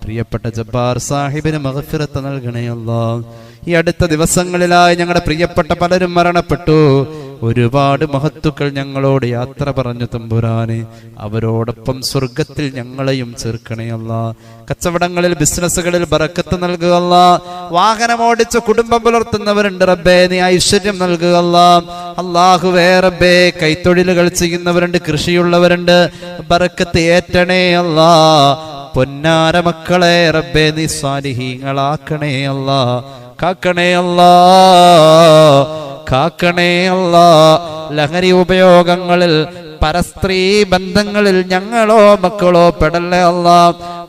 പ്രിയപ്പെട്ട ജബ്ബാർ സാഹിബിന് മഗ്ഫിറത്ത് നൽകണേ അല്ലാ. ഈ അടുത്ത ദിവസങ്ങളിലായി ഞങ്ങളുടെ പ്രിയപ്പെട്ട പലരും മരണപ്പെട്ടു. ഒരുപാട് മഹത്തുക്കൾ ഞങ്ങളോട് യാത്ര പറഞ്ഞു തമ്പുരാനെ, അവരോടൊപ്പം സ്വർഗത്തിൽ ഞങ്ങളെയും ചേർക്കണേ അല്ലാ. കച്ചവടങ്ങളിൽ ബിസിനസ്സുകളിൽ ബറക്കത്ത് നൽകുക അല്ലാ. വാഹനമോടിച്ച് കുടുംബം പുലർത്തുന്നവരുണ്ട് റബ്ബേ, നീ ഐശ്വര്യം നൽകുക അല്ലാ. അല്ലാഹുവേ റബ്ബേ, കൈത്തൊഴിലുകൾ ചെയ്യുന്നവരുണ്ട്, കൃഷിയുള്ളവരുണ്ട്, ബറക്കത്ത് ഏറ്റണേ അല്ലാ. പൊന്നാര മക്കളെ റബ്ബേ നീ സ്വാലിഹീങ്ങളാക്കണേ അല്ലാ. കാക്കണേ അല്ലാ, കാക്കണേ അല്ലാ. ലഹരി ഉപയോഗങ്ങളിൽ, പരസ്ത്രീ ബന്ധങ്ങളിൽ ഞങ്ങളോ മക്കളോ പെടല്ലേ അല്ലാ.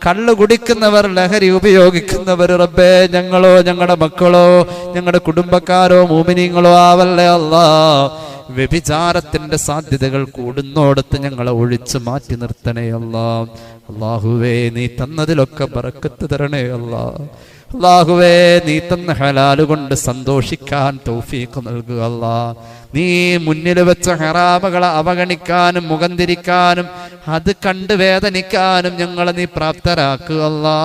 കള്ളു കുടിക്കുന്നവർ, ലഹരി ഉപയോഗിക്കുന്നവർ റബ്ബേ ഞങ്ങളോ ഞങ്ങളുടെ മക്കളോ ഞങ്ങളുടെ കുടുംബക്കാരോ മോമിനീങ്ങളോ ആവല്ലേ അല്ലാ. വ്യഭിചാരത്തിന്റെ സാധ്യതകൾ കൂടുന്നോടത്ത് ഞങ്ങളെ ഒഴിച്ചു മാറ്റി നിർത്തണേ അല്ലാ. അല്ലാഹുവേ, നീ തന്നതിലൊക്കെ ബറക്കത്ത് തരണേ അല്ലാ. അല്ലാഹുവേ, നീ തന്ന ഹലാല് കൊണ്ട് സന്തോഷിക്കാൻ തൗഫീഖ് നൽകുക അല്ലാ. നീ മുന്നിൽ വെച്ച ഹറാമുകളെ അവഗണിക്കാനും മുഖം തിരിക്കാനും അത് കണ്ട് വേദനിക്കാനും ഞങ്ങളെ നീ പ്രാപ്തരാക്കുക അല്ലാ.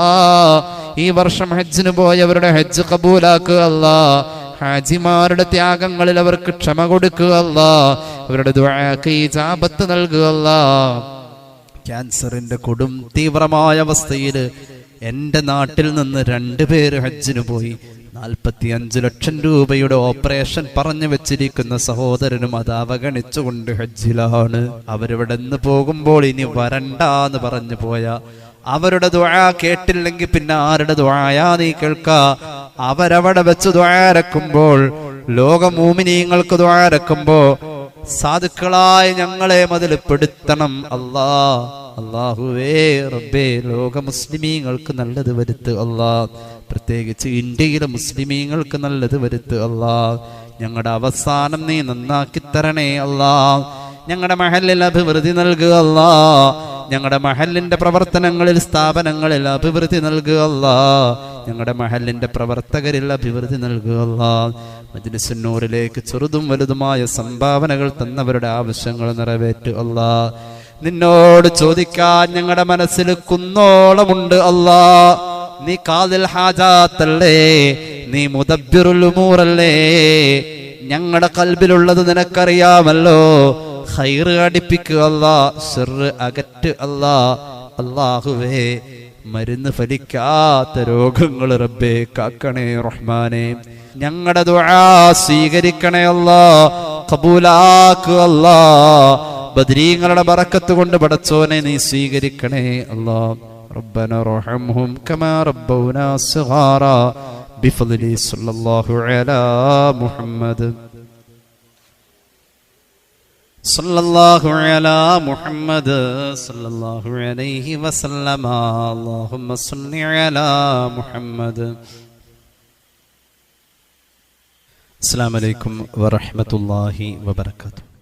ഈ വർഷം ഹജ്ജിന് പോയവരുടെ ഹജ്ജ് കബൂലാക്കുക അല്ലാ. ഹാജിമാരുടെ ത്യാഗങ്ങളിൽ അവർക്ക് ക്ഷമ കൊടുക്കുക അല്ലാ. അവരുടെ ദുആക്ക് ഇജാബത്ത് നൽകുക അല്ലാ. ക്യാൻസറിന്റെ കൊടും തീവ്രമായ അവസ്ഥയിൽ എൻ്റെ നാട്ടിൽ നിന്ന് 2 പേര് ഹജ്ജിന് പോയി. 45 ലക്ഷം രൂപയുടെ ഓപ്പറേഷൻ പറഞ്ഞു വെച്ചിരിക്കുന്ന സഹോദരനും അത് അവഗണിച്ചുകൊണ്ട് ഹജ്ജിലാണ്. അവരിവിടെ നിന്ന് പോകുമ്പോൾ ഇനി വരണ്ടാന്ന് പറഞ്ഞു പോയ അവരുടെ ദുആ കേട്ടില്ലെങ്കിൽ പിന്നെ ആരുടെ ദുആയാ നീ കേൾക്കാ? അവരവിടെ വെച്ച് ദുആരക്കുമ്പോൾ, ലോക മുഅ്മിനീങ്ങൾക്ക് ദുആരക്കുമ്പോ സാധുക്കളായ ഞങ്ങളെ അതിൽ പെടുത്തണം അല്ലാ. അല്ലാഹുവേ റബ്ബേ, ലോക മുസ്ലിമീങ്ങൾക്ക് നല്ലത് വരുത്ത് അല്ലാ. പ്രത്യേകിച്ച് ഇന്ത്യയിലെ മുസ്ലിമീങ്ങൾക്ക് നല്ലത് വരുത്ത് അല്ലാ. ഞങ്ങളുടെ അവസാനം നീ നന്നാക്കി തരണേ അല്ലാ. ഞങ്ങളുടെ മഹല്ലിൽ അഭിവൃദ്ധി നൽകുക അല്ലാ. ഞങ്ങളുടെ മഹല്ലിന്റെ പ്രവർത്തനങ്ങളിൽ, സ്ഥാപനങ്ങളിൽ അഭിവൃദ്ധി നൽകുക അല്ലാ. ഞങ്ങളുടെ മഹല്ലിന്റെ പ്രവർത്തകരിൽ അഭിവൃദ്ധി നൽകുക അല്ലാ. മജ്ലിസുൻ നൂറിലേക്ക് ചെറുതും വലുതുമായ സംഭാവനകൾ തന്നവരുടെ ആവശ്യങ്ങൾ നിറവേറ്റുക അല്ലാ. നിന്നോട് ചോദിക്കാൻ ഞങ്ങളുടെ മനസ്സിൽ കുന്നോളമുണ്ട് അല്ലാ. നീ ഖാദിൽ ഹാജാത്തല്ലേ, നീ മുദബ്ബിറുൽ ഉമൂറല്ലേ. ഞങ്ങളുടെ ഖൽബിലുള്ളത് നിനക്കറിയാമല്ലോ. ഖൈറ് അടിപ്പിക്കുക അല്ലാ, ശർറ് അകറ്റ് അല്ലാ. അല്ലാഹുവേ, മരുന്ന് ഫലിക്കാത്ത രോഗങ്ങൾ റബ്ബേ കാക്കണേ റഹ്മാനെ. ഞങ്ങളുടെ ദുആ സ്വീകരിക്കണേ അല്ലാ, ഖബൂലാക്കുക അല്ലാ. ബദ്രീങ്ങളുടെ ബറക്കത്ത് കൊണ്ട് പടച്ചോനെ നീ സ്വീകരിക്കണേ അല്ലാ. റബ്ബന റഹംഹും കമാ റബ്ബൗനാ സിഗാറാ ബിഫദ്ലി സല്ലല്ലാഹു അലാ മുഹമ്മദ് സല്ലല്ലാഹു അലാ മുഹമ്മദ് സല്ലല്ലാഹു അലൈഹി വസല്ലമ. അല്ലാഹുമ്മ സല്ലി അലാ മുഹമ്മദ്. അസ്സലാമു അലൈക്കും വറഹ്മത്തുള്ളാഹി വബറകാതുഹു.